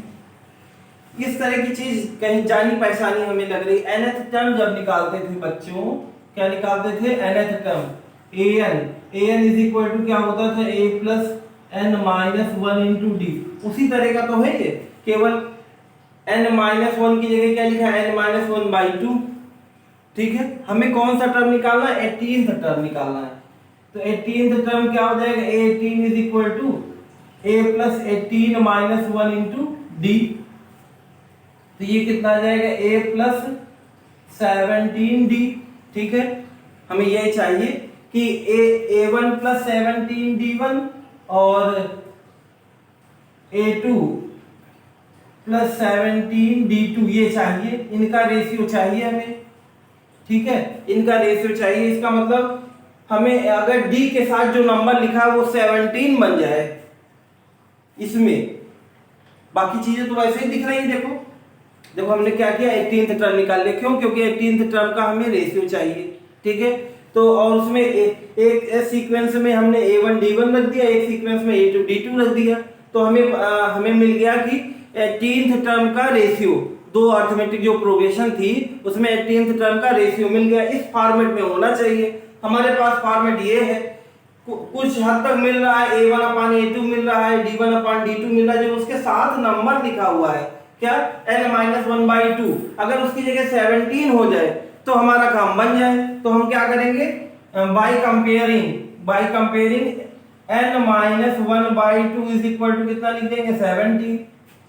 इस तरह की चीज कहीं जानी पहचानी हमें लग रही। nth टर्म जब निकालते थे बच्चों, क्या निकालते थे? nth term an is equal to क्या होता था? a plus n-1 into d। उसी तरह का तो है ये, केवल n-1 की जगह क्या लिखा है? n-1/2। ठीक है, हमें कौन सा टर्म निकालना है? 18th टर्म निकालना है। तो 18th टर्म क्या हो जाएगा? a18 is equal to a plus 18 - 1 into d। तो ये कितना आ जाएगा? a प्लस 17d। ठीक है, हमें ये चाहिए कि a1 प्लस 17d1 और a2 प्लस 17d2 ये चाहिए, इनका रेशियो चाहिए हमें। ठीक है, इनका रेशियो चाहिए। इसका मतलब हमें अगर d के साथ जो नंबर लिखा है वो 17 बन जाए इसमें, बाकी चीजें तो वैसे ही दिख रही है। देखो हमने क्या किया? 18th टर्म निकाल लिया। क्यों? क्योंकि 18th टर्म का हमें रेशियो चाहिए। ठीक है, तो और उसमें एक सीक्वेंस में हमने a1 d1 रख दिया, एक सीक्वेंस में a2 d2 रख दिया। तो हमें मिल गया कि 18th टर्म का रेशियो, दो अरिथमेटिक जो प्रोग्रेशन थी उसमें 18th टर्म का रेशियो मिल गया। इस फॉर्मेट में होना चाहिए। हमारे पास फॉर्मेट ये है, कुछ हद तक मिल रहा है, a1/a2 मिल रहा है, d1/d2 मिल रहा है, जो उसके साथ नंबर लिखा हुआ है क्या? n-1/2। अगर उसकी जगह 17 हो जाए तो हमारा काम बन जाए। तो हम क्या करेंगे? By comparing n-1/2 is equal to कितना लिख देंगे? 17।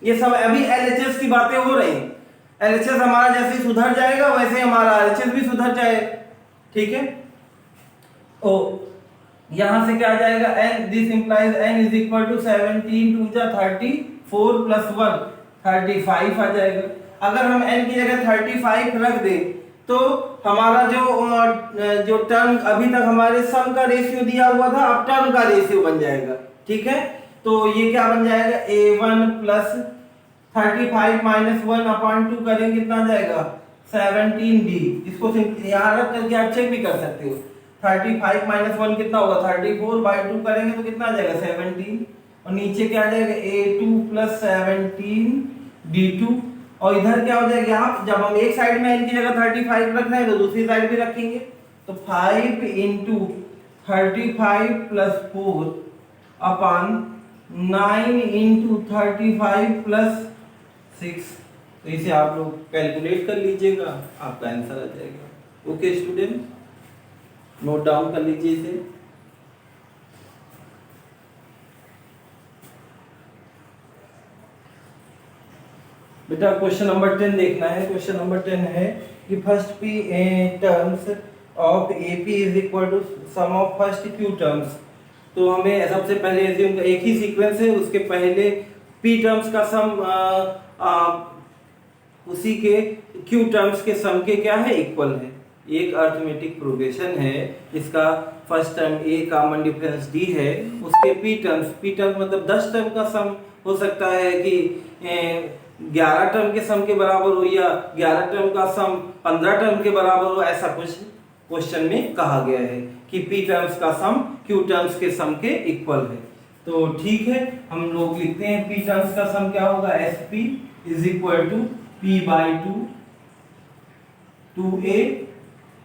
ये सब अभी LHS की बातें हो रही हैं। LHS हमारा जैसे सुधर जाएगा वैसे हमारा RHS भी सुधर जाएगा। ठीक है, तो यहां से क्या आ जाएगा? n this implies n is equal to 17 2 जा 34 प्लस 1 35 आ जाएगा। अगर हम n की जगह 35 रख दें तो हमारा जो टर्म अभी तक हमारे सम का रेशियो दिया हुआ था अब टर्म का रेशियो बन जाएगा। ठीक है, तो ये क्या बन जाएगा A1 प्लस 35 माइनस 1/2 करेंगे कितना आ जाएगा 17D। इसको यहाँ रख करके आप चेक भी कर सकते हो। 35 माइनस 1 कितना होगा 34/2 करेंगे तो कितना आ जाएगा 17 और नीचे क्या आ जाएगा A2 प्लस 17D2 और इधर क्या हो जाएगा यहाँ जब हम एक साइड में इनकी जगह 35 रखना है तो दूसरी साइड भी रखेंगे तो 5 into 35 plus 4 upon 9 into 35 plus 6। तो इसे आप लोग कैलकुलेट कर लीजिएगा आपका आंसर आ जाएगा। ओके स्टूडेंट, नोट डाउन कर लीजिए इसे। बेटा क्वेश्चन नंबर 10 देखना है। क्वेश्चन नंबर 10 है कि first P terms of AP is equal to sum of first Q terms. तो हमें सबसे पहले एक ही सीक्वेंस है उसके पहले पी टर्म्स का सम उसी के क्यू टर्म्स के सम के क्या है इक्वल है। एक अर्थमेटिक प्रोग्रेशन है जिसका फर्स्ट टर्म ए कॉमन डिफरेंस डी है उसके पी टर्म्स मतलब 10 टर्म का सम हो सकता है कि 11 टर्म के सम के बराबर हो या 11 टर्म का सम 15 टर्म के बराबर हो, ऐसा कुछ क्वेश्चन में कहा गया है कि पी टर्म्स का सम क्यू टर्म्स के सम के इक्वल है। तो ठीक है हम लोग लिखते हैं पी टर्म्स का सम क्या होगा S P is equal to P by 2a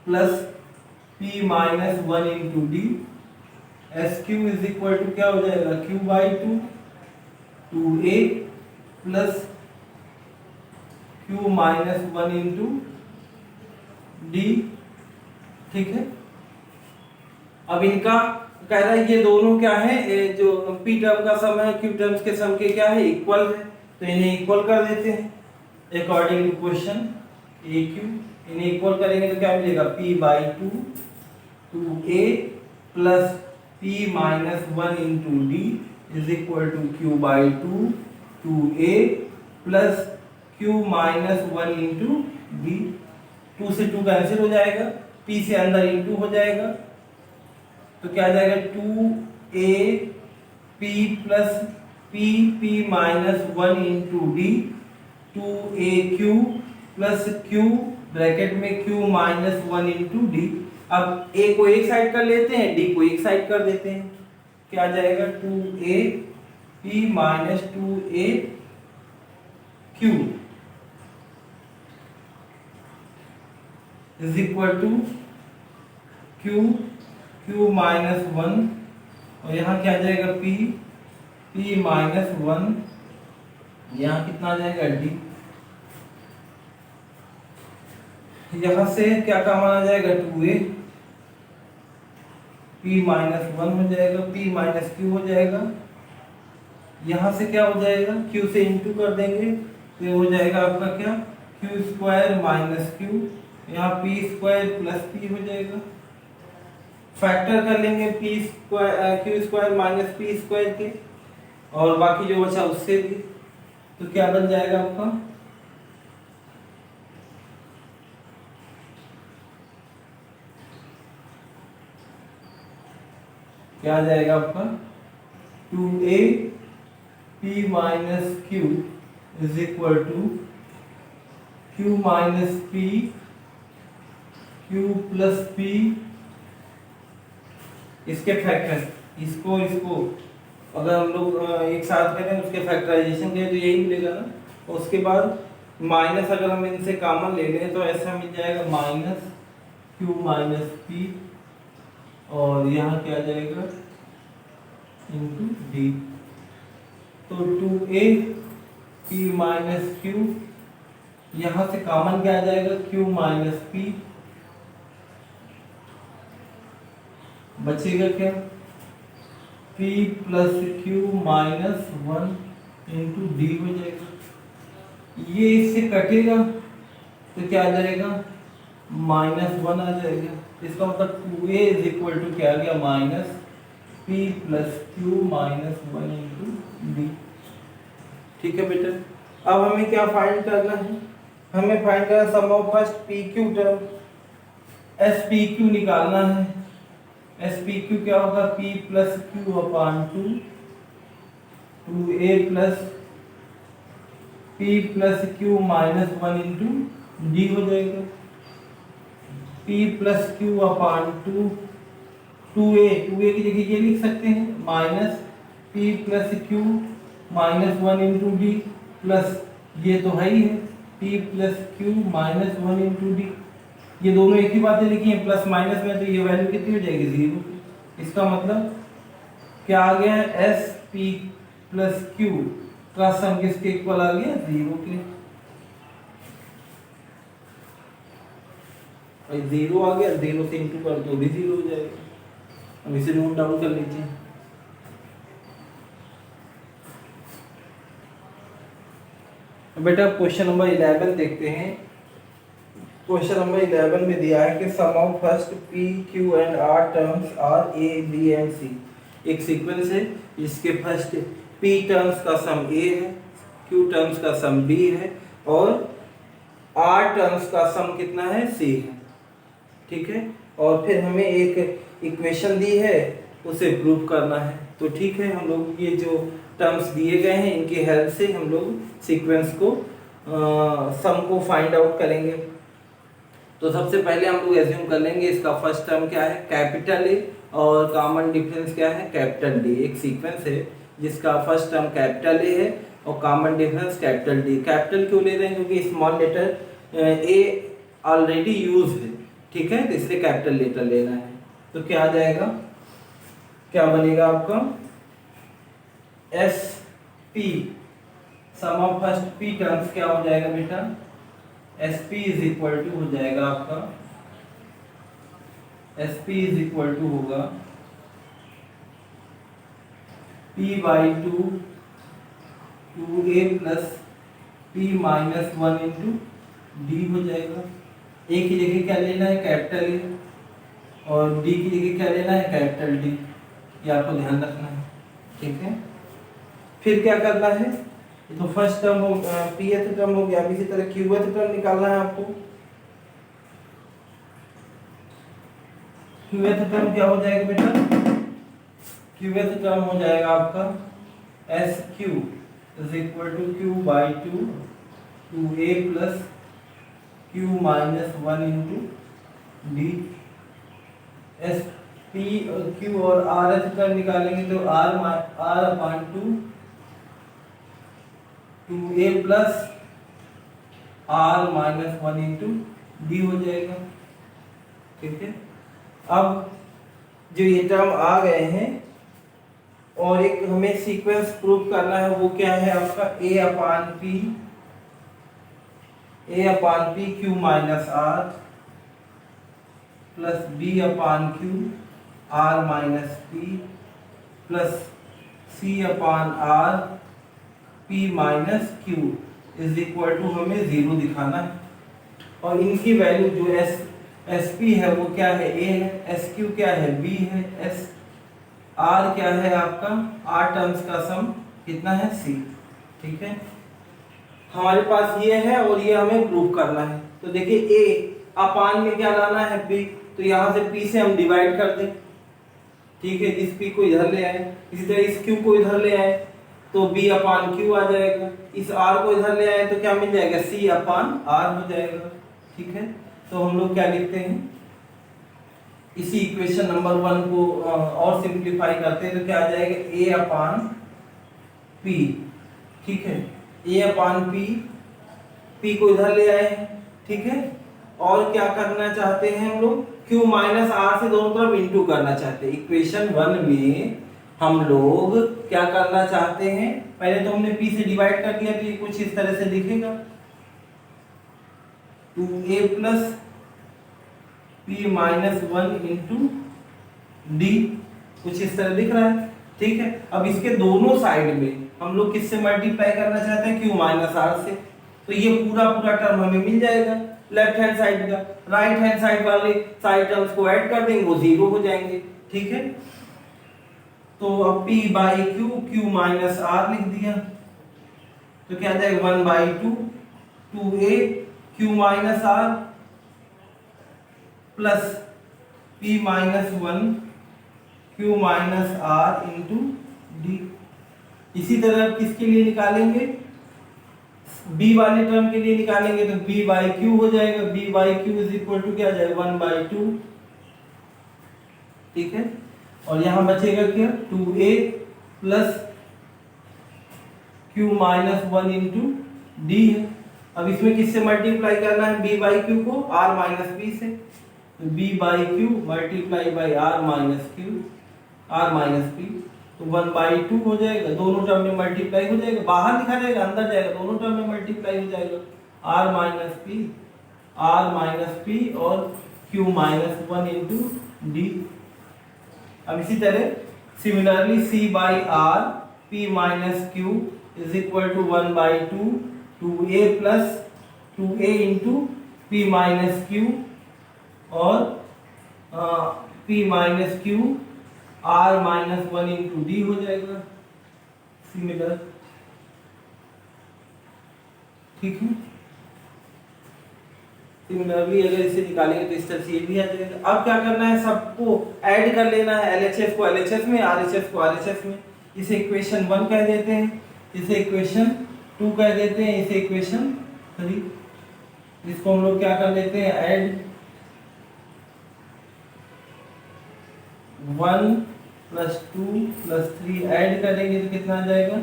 plus p minus 1 into D. S Q is equal to क्या हो जाएगा q by 2a plus q minus 1 into D. ठीक है, अब इनका कह रहा है ये दोनों क्या है जो p टर्म का सम है q टर्म्स के सम के क्या है इक्वल है तो इन्हें इक्वल कर देते हैं according to question A Q. इन्हें इक्वल करेंगे तो क्या मिलेगा p by 2a plus p minus 1 into D is equal to q by 2a plus q minus 1 into D. 2 से 2 कैंसिल हो जाएगा p से अंदर इंटू हो जाएगा तो क्या आ जाएगा 2a p plus p minus 1 into D 2aq plus q bracket में q माइनस 1 इंटू डी। अब a को एक साइड कर लेते हैं d को एक साइड कर देते हैं क्या आ जाएगा 2a p minus 2a q is equal to q minus 1 और यहाँ क्या आ जाएगा p माइनस 1 यहाँ कितना आ जाएगा d। यहाँ से क्या काम आ जाएगा 2a p माइनस 1 हो जाएगा p माइनस q हो जाएगा। यहाँ से क्या हो जाएगा q से इंटू कर देंगे तो ये हो जाएगा आपका क्या q स्क्वायर माइनस q यहाँ p स्क्वायर प्लस p हो जाएगा। फैक्टर कर लेंगे p square q square minus p square के और बाकी जो बचा उससे भी तो क्या बन जाएगा आपका क्या आ जाएगा आपका 2a p minus q is equal to q minus p q plus p इसके फैक्टर इसको अगर हम लोग एक साथ करें उसके फैक्टराइजेशन करें तो यही मिलेगा ना। उसके बाद माइनस अगर हम इनसे कॉमन ले लें तो ऐसा मिल जाएगा माइनस q माइनस p और यहाँ क्या आ जाएगा इंटू डी। तो 2a p माइनस q यहाँ से कॉमन क्या आ जाएगा q माइनस p बचेगा क्या p plus q minus 1 into D हो जाएगा। ये इससे कटेगा तो क्या आ जाएगा -1 आ जाएगा। इसका मतलब 2a इज इक्वल टू क्या आ गया minus p plus q minus 1 into D. ठीक है बेटा, अब हमें क्या फाइंड करना है हमें फाइंड करना sum of first p q term s p q निकालना है। एस पी क्यू क्या होगा p plus q upon 2 2a plus p plus q minus 1 into D हो जाएगा। p प्लस क्यू अपान 2a की जगह ये लिख सकते हैं minus p plus Q minus 1 into D plus ये तो है ही है p plus Q minus 1 into D. ये दोनों एक ही बातें लिखी हैं प्लस माइनस में, तो ये वैल्यू कितनी हो जाएगी 0। इसका मतलब क्या आ गया है, एस पी प्लस क्यू का सम किसके इक्वल आ गया 0 के। 0 आ गया, 0 से इंटू कर दो भी 0 हो जाएगा। अब इसे नोट डाउन कर लीजिए। बेटा क्वेश्चन नंबर 11 देखते हैं। क्वेश्चन नंबर 11 में दिया है कि sum of first p q and r terms are a b and c. एक सीक्वेंस है जिसके फर्स्ट पी टर्म्स का सम ए है, क्यू टर्म्स का सम बी है और आर टर्म्स का सम कितना है सी है। ठीक है, और फिर हमें एक इक्वेशन दी है उसे प्रूव करना है। तो ठीक है, हम लोग ये जो टर्म्स दिए गए हैं इनकी हेल्प से हम लोग सीक्वेंस को सम को फाइंड आउट करेंगे। तो सबसे पहले हम लोग एज्यूम कर लेंगे इसका फर्स्ट टर्म क्या है कैपिटल ए और कॉमन डिफरेंस क्या है कैपिटल डी। एक सीक्वेंस है जिसका फर्स्ट टर्म कैपिटल ए है और common difference capital D. Capital क्यों ले रहे हैं, क्योंकि small letter A already use है। ठीक है, तो इसलिए कैपिटल लेटर लेना है। तो क्या आ जाएगा, क्या बनेगा आपका S P sum of first P terms क्या हो जाएगा बेटा, S P is equal to हो जाएगा आपका S P is equal to होगा p by 2 a plus p minus 1 into D हो जाएगा। a की जगह क्या लेना है कैपिटल ए और d की जगह क्या लेना है कैपिटल डी, ये आपको ध्यान रखना है। ठीक है, फिर क्या करना है, तो फर्स्ट टर्म हो pth टर्म हो गया। अब इसी तरह qth टर्म निकालना है आपको। qth टर्म क्या हो जाएगा बेटा, qth टर्म हो जाएगा आपका S Q is equal to Q by 2 a plus Q minus 1 into D. S P और क्यू और आर एच टर्म निकालेंगे तो R upon 2a plus R minus 1 into D हो जाएगा। ठीक है, अब जो ये टर्म आ गए हैं और एक हमें सीक्वेंस प्रूव करना है, वो क्या है आपका a upon P Q minus R plus b upon Q R minus P plus c upon R p minus Q is equal to हमें 0 दिखाना है। और इनकी वैल्यू जो एस पी है वो क्या है a है, एस क्यू क्या है b है, एस आर क्या है आपका आर टर्म्स का सम कितना है c। ठीक है, हमारे पास ये है और ये हमें प्रूव करना है। तो देखिए a अपान में क्या लाना है p, तो यहाँ से p से हम डिवाइड कर दें। ठीक है, इस p को इधर ले आए, इसी तरह इस q को इधर ले आए तो b अपान q आ जाएगा। इस r को इधर ले आए तो क्या मिल जाएगा c अपान r हो जाएगा। ठीक है, तो हम लोग क्या लिखते हैं, इसी इक्वेशन नंबर 1 को और सिंप्लीफाई करते हैं तो क्या आ जाएगा a अपान p। ठीक है, a अपान p को इधर ले आए। ठीक है, और क्या करना चाहते हैं हम लोग, q माइनस आर से दोनों तरफ इंटू करना चाहते हैं। इक्वेशन 1 में हम लोग क्या करना चाहते हैं, पहले तो हमने p से डिवाइड कर दिया तो ये कुछ इस तरह से दिखेगा 2a plus p minus 1 into D, कुछ इस तरह दिख रहा है। ठीक है, अब इसके दोनों साइड में हम लोग किससे मल्टीप्लाई करना चाहते हैं, q माइनस आर से। तो ये पूरा टर्म हमें मिल जाएगा लेफ्ट हैंड साइड का। राइट हैंड साइड वाले साइड टर्म्स को ऐड कर देंगे, वो 0 हो जाएंगे। ठीक है, तो अब p by Q Q minus R लिख दिया तो क्या आ जाएगा 1 by 2a Q minus R plus p minus 1 Q minus R into D. इसी तरह किसके लिए निकालेंगे, b वाले टर्म के लिए निकालेंगे तो b बाई क्यू हो जाएगा, b by Q is equal to क्या आ जाएगा 1/2, ठीक है। और यहां बचेगा क्या 2a plus q minus 1 into D है। अब इसमें किससे मल्टीप्लाई करना है b बाई क्यू को, r माइनस b से, तो b by Q multiply by r minus Q, r minus p, तो 1/2 हो जाएगा, दोनों टर्म में मल्टीप्लाई हो जाएगा, बाहर लिखा जाएगा अंदर जाएगा, दोनों टर्म में मल्टीप्लाई हो जाएगा, r माइनस p और q माइनस 1 इंटू डी। अब इसी तरह similarly c by r p minus q is equal to 1/2 2a plus 2a into p minus q और p minus q r minus 1 into D हो जाएगा सिमिलर, ठीक है। सिमिलरली अगर इसे निकालेंगे तो इस तरह से ये भी आ जाएगा। अब क्या करना है, सबको ऐड कर लेना है, LHS को LHS में, RHS को RHS में। इसे इक्वेशन 1 कह देते हैं, इसे इक्वेशन 2 कह देते हैं, इसे इक्वेशन 3। इसको हम लोग क्या कर लेते हैं, ऐड 1 प्लस 2 प्लस 3 ऐड करेंगे तो कितना आ जाएगा,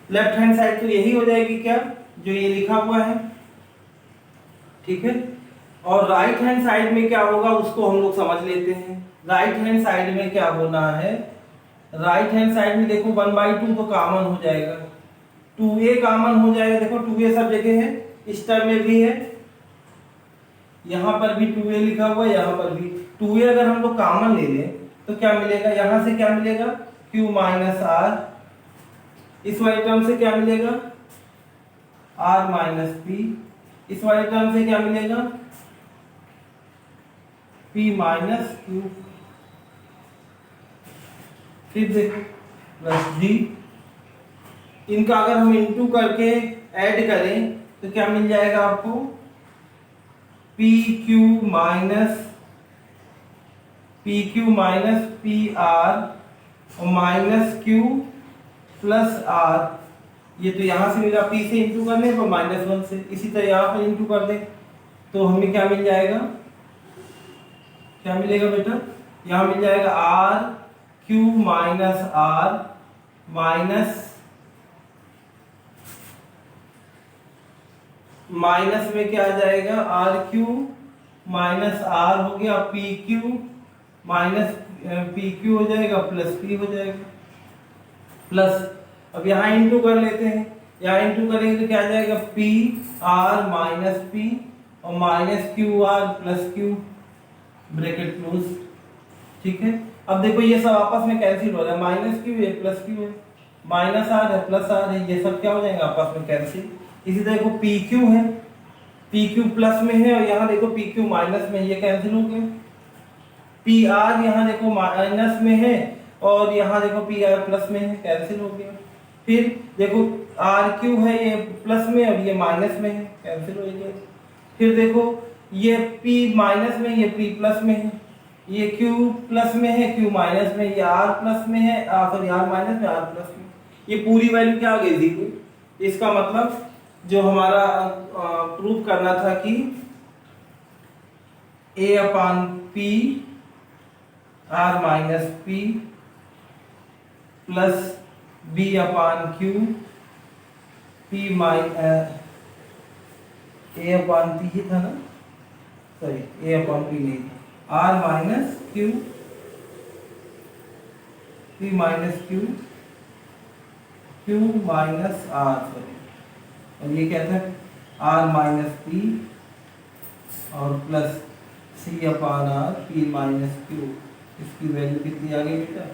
लेफ्ट हैंड साइड तो यही हो जाएगी क्या जो ये लिखा हुआ है, ठीक है। और राइट हैंड साइड में क्या होगा उसको हम लोग समझ लेते हैं। राइट हैंड साइड में क्या होना है, राइट हैंड साइड में देखो 1/2 तो कॉमन हो जाएगा, 2a कॉमन हो जाएगा, देखो 2a सब जगह है, इस टर्म में भी है, यहां पर भी 2a लिखा हुआ है, यहां पर भी 2a अगर हम लोग कॉमन ले लें तो क्या मिलेगा, यहां से क्या मिलेगा q माइनस r, इस वाले टर्म से क्या मिलेगा r माइनस p, इस वाले टर्म से क्या मिलेगा p माइनस q, फिर देखो प्लस d, इनका अगर हम इनटू करके ऐड करें तो क्या मिल जाएगा आपको pq माइनस pr और माइनस q प्लस r, ये तो यहां से मिला, p से इंटू करने पर -1 से, इसी तरह यहां पर इंटू कर दें तो हमें क्या मिल जाएगा, क्या मिलेगा बेटा, यहां मिल जाएगा r q minus r minus में क्या आ जाएगा आर क्यू माइनस आर हो गया, P Q minus P Q हो जाएगा, प्लस पी हो जाएगा, प्लस अब यहाँ इंटू कर लेते हैं, यहाँ इंटू करेंगे तो क्या आ जाएगा पी आर माइनस पी और minus Q R plus Q, bracket close, ठीक है। अब देखो ये सब आपस में कैंसिल हो रहा है, माइनस क्यू है प्लस क्यू है, माइनस आर है प्लस आर है, ये सब क्या हो जाएंगे आपस में कैंसिल। इसी तरह देखो पी क्यू है, पी क्यू प्लस में है और यहाँ देखो पी क्यू माइनस में, ये कैंसिल हो गया। पी आर यहाँ देखो माइनस में है और यहाँ देखो पी आर प्लस में है, कैंसिल हो गया। फिर देखो आर क्यू है ये प्लस में और ये माइनस में है, कैंसिल हो गया। फिर देखो ये पी माइनस में, ये पी प्लस में है, ये क्यू प्लस में है, क्यू माइनस में, ये आर प्लस में है, सॉरी आर माइनस में, आर प्लस में, ये पूरी वैल्यू क्या हो गई जीरो। इसका मतलब जो हमारा प्रूव करना था कि a upon p r minus P plus b upon q p a upon p ही था ना, सॉरी ए अपान पी नहीं था, r minus q p minus q Q minus r, sorry, और ये क्या था आर माइनस पी और plus c upon r p minus q, इसकी वैल्यू कितनी आ गई बेटा,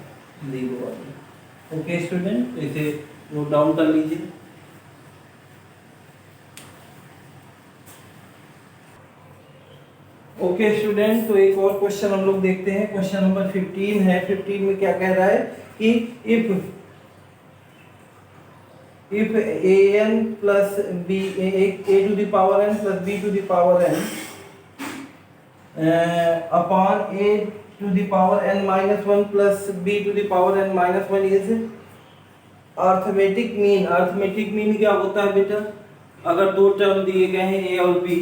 जीरो आ गई। ओके स्टूडेंट, इसे नोट डाउन कर लीजिए। ओके स्टूडेंट, तो एक और क्वेश्चन हम लोग देखते हैं, क्वेश्चन नंबर 15 है। 15 में क्या कह रहा है कि if an plus b a to the power n plus b to the power n upon a to the power n minus 1 plus b to the power n minus 1 is arithmetic mean क्या होता है बेटा? अगर दो टर्म दिए गए हैं ए और बी,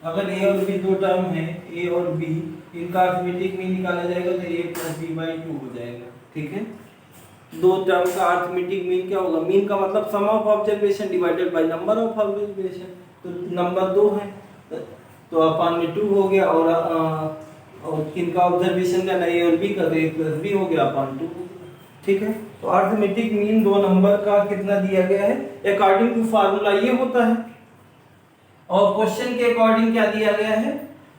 अगर ए और बी दो टर्म है ए और बी, इनका अर्थमेटिक मीन निकाला जाएगा तो a प्लस बी बाई 2 हो जाएगा। ठीक है, दो टर्म का अर्थमेटिक मीन क्या होगा? मीन का मतलब sum of observation divided by number of observation. तो नंबर 2 है तो अपन में 2 हो गया, और किनका ऑब्जर्वेशन का ए और बी का, तो a प्लस बी हो गया अपन 2। ठीक है, तो अर्थमेटिक मीन दो नंबर का कितना दिया गया है अकॉर्डिंग टू फार्मूला ये होता है। और क्वेश्चन के अकॉर्डिंग क्या दिया गया है?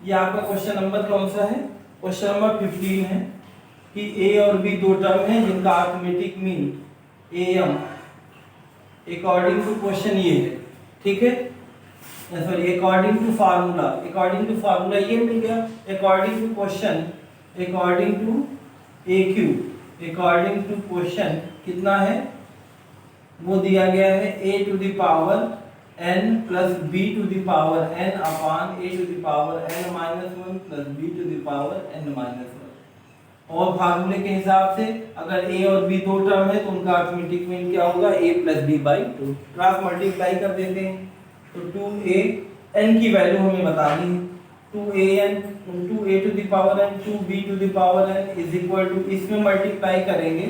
ये आपका क्वेश्चन नंबर कौन सा है? क्वेश्चन नंबर 15 है कि ए और बी दो टर्म है जिनका arithmetic mean am according to question ये है। ठीक है, सॉरी अकॉर्डिंग टू फार्मूला ये मिल गया। According to question, according to AQ, according to question कितना है वो दिया गया है a to the power n plus b to the power n upon a to the power n minus 1 plus b to the power n minus 1। और फार्मूले के हिसाब से अगर a और b दो टर्म है तो उनका अर्थमेटिक मीन क्या होगा? a plus b by 2। Cross multiply कर देते हैं तो 2a n की वैल्यू हमें बतानी है। 2a to the power n 2b to the power n is equal to, इसमें मल्टीप्लाई करेंगे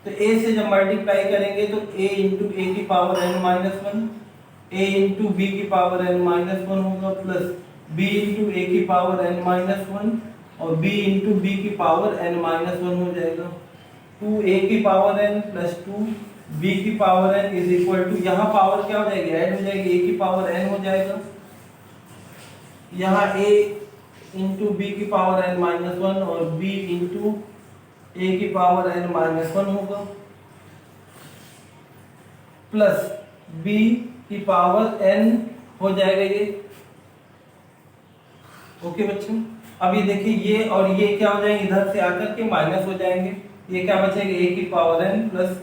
तो a से जब मल्टीप्लाई करेंगे तो a इंटू a की power n minus 1, a into b की पावर n माइनस 1 होगा, प्लस b इंटू a की पावर n माइनस 1 और b इंटू b की पावर n माइनस 1 हो जाएगा। 2a की पावर n प्लस 2b की power n is equal to, यहाँ पावर क्या हो जाएगी? ऐड हो जाएगी, a की पावर n हो जाएगा, यहाँ a इंटू b की पावर n माइनस 1 और b इंटू a की पावर n माइनस 1 होगा, प्लस b की पावर n हो जाएगा ये। ओके बच्चों, अब ये देखिए ये और ये क्या हो जाएंगे? इधर से आकर के माइनस हो जाएंगे। ये क्या बचेगा? a की पावर n प्लस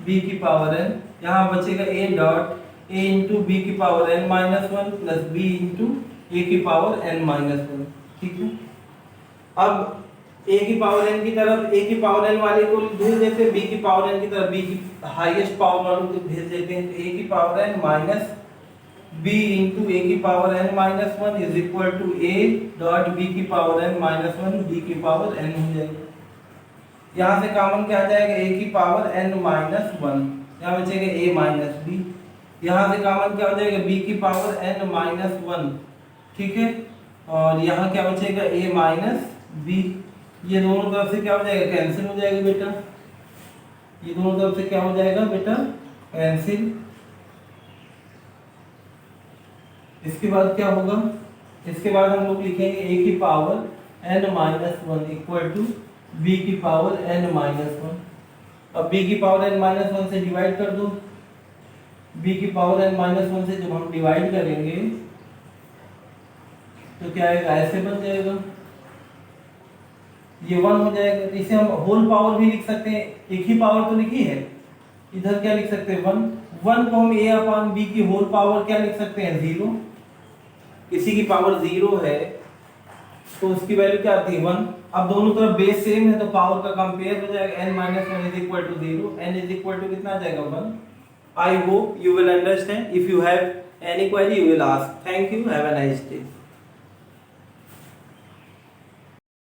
b की पावर n, यहाँ बचेगा a dot a into b की power n minus 1 plus b into a की पावर n माइनस 1। ठीक है, अब a की पावर n की तरफ a की पावर n वाले को भेज देते हैं, b की पावर n की तरफ b की हाईएस्ट पावर वालों को भेज देते हैं। तो a की power n minus b into a की power n minus 1 is equal to a dot b की पावर n माइनस 1 b की पावर n हो जाएगा। यहाँ से कॉमन क्या आ जाएगा? a की पावर n माइनस 1, यहाँ बचेगा a माइनस b। यहाँ से कॉमन क्या हो जाएगा? b की पावर n माइनस 1। ठीक है, और यहाँ क्या बचेगा? a minus b। ये दोनों तरफ से क्या हो जाएगा? कैंसिल हो जाएगा बेटा। ये दोनों तरफ से क्या हो जाएगा बेटा? कैंसिल। इसके बाद क्या होगा? इसके बाद हम लोग लिखेंगे a की power n minus 1 equal to b की पावर n माइनस 1। अब b की पावर n माइनस 1 से डिवाइड कर दो। b की पावर n माइनस 1 से जब हम डिवाइड करेंगे तो क्या आएगा? ऐसे बन जाएगा, ये 1 हो जाएगा। तो इसे हम होल पावर भी लिख सकते हैं, एक ही पावर तो लिखी है, इधर क्या लिख सकते हैं? 1 को हम a अपान b की होल पावर क्या लिख सकते हैं? 0। किसी की पावर 0 है तो उसकी वैल्यू क्या आती है? 1। अब दोनों तरफ बेस सेम है तो पावर का कंपेयर हो जाएगा, n minus 1 is equal to 0, n is equal to कितना आ जाएगा? 1। I hope you will understand. If you have any query you will ask. Thank you, have a nice day.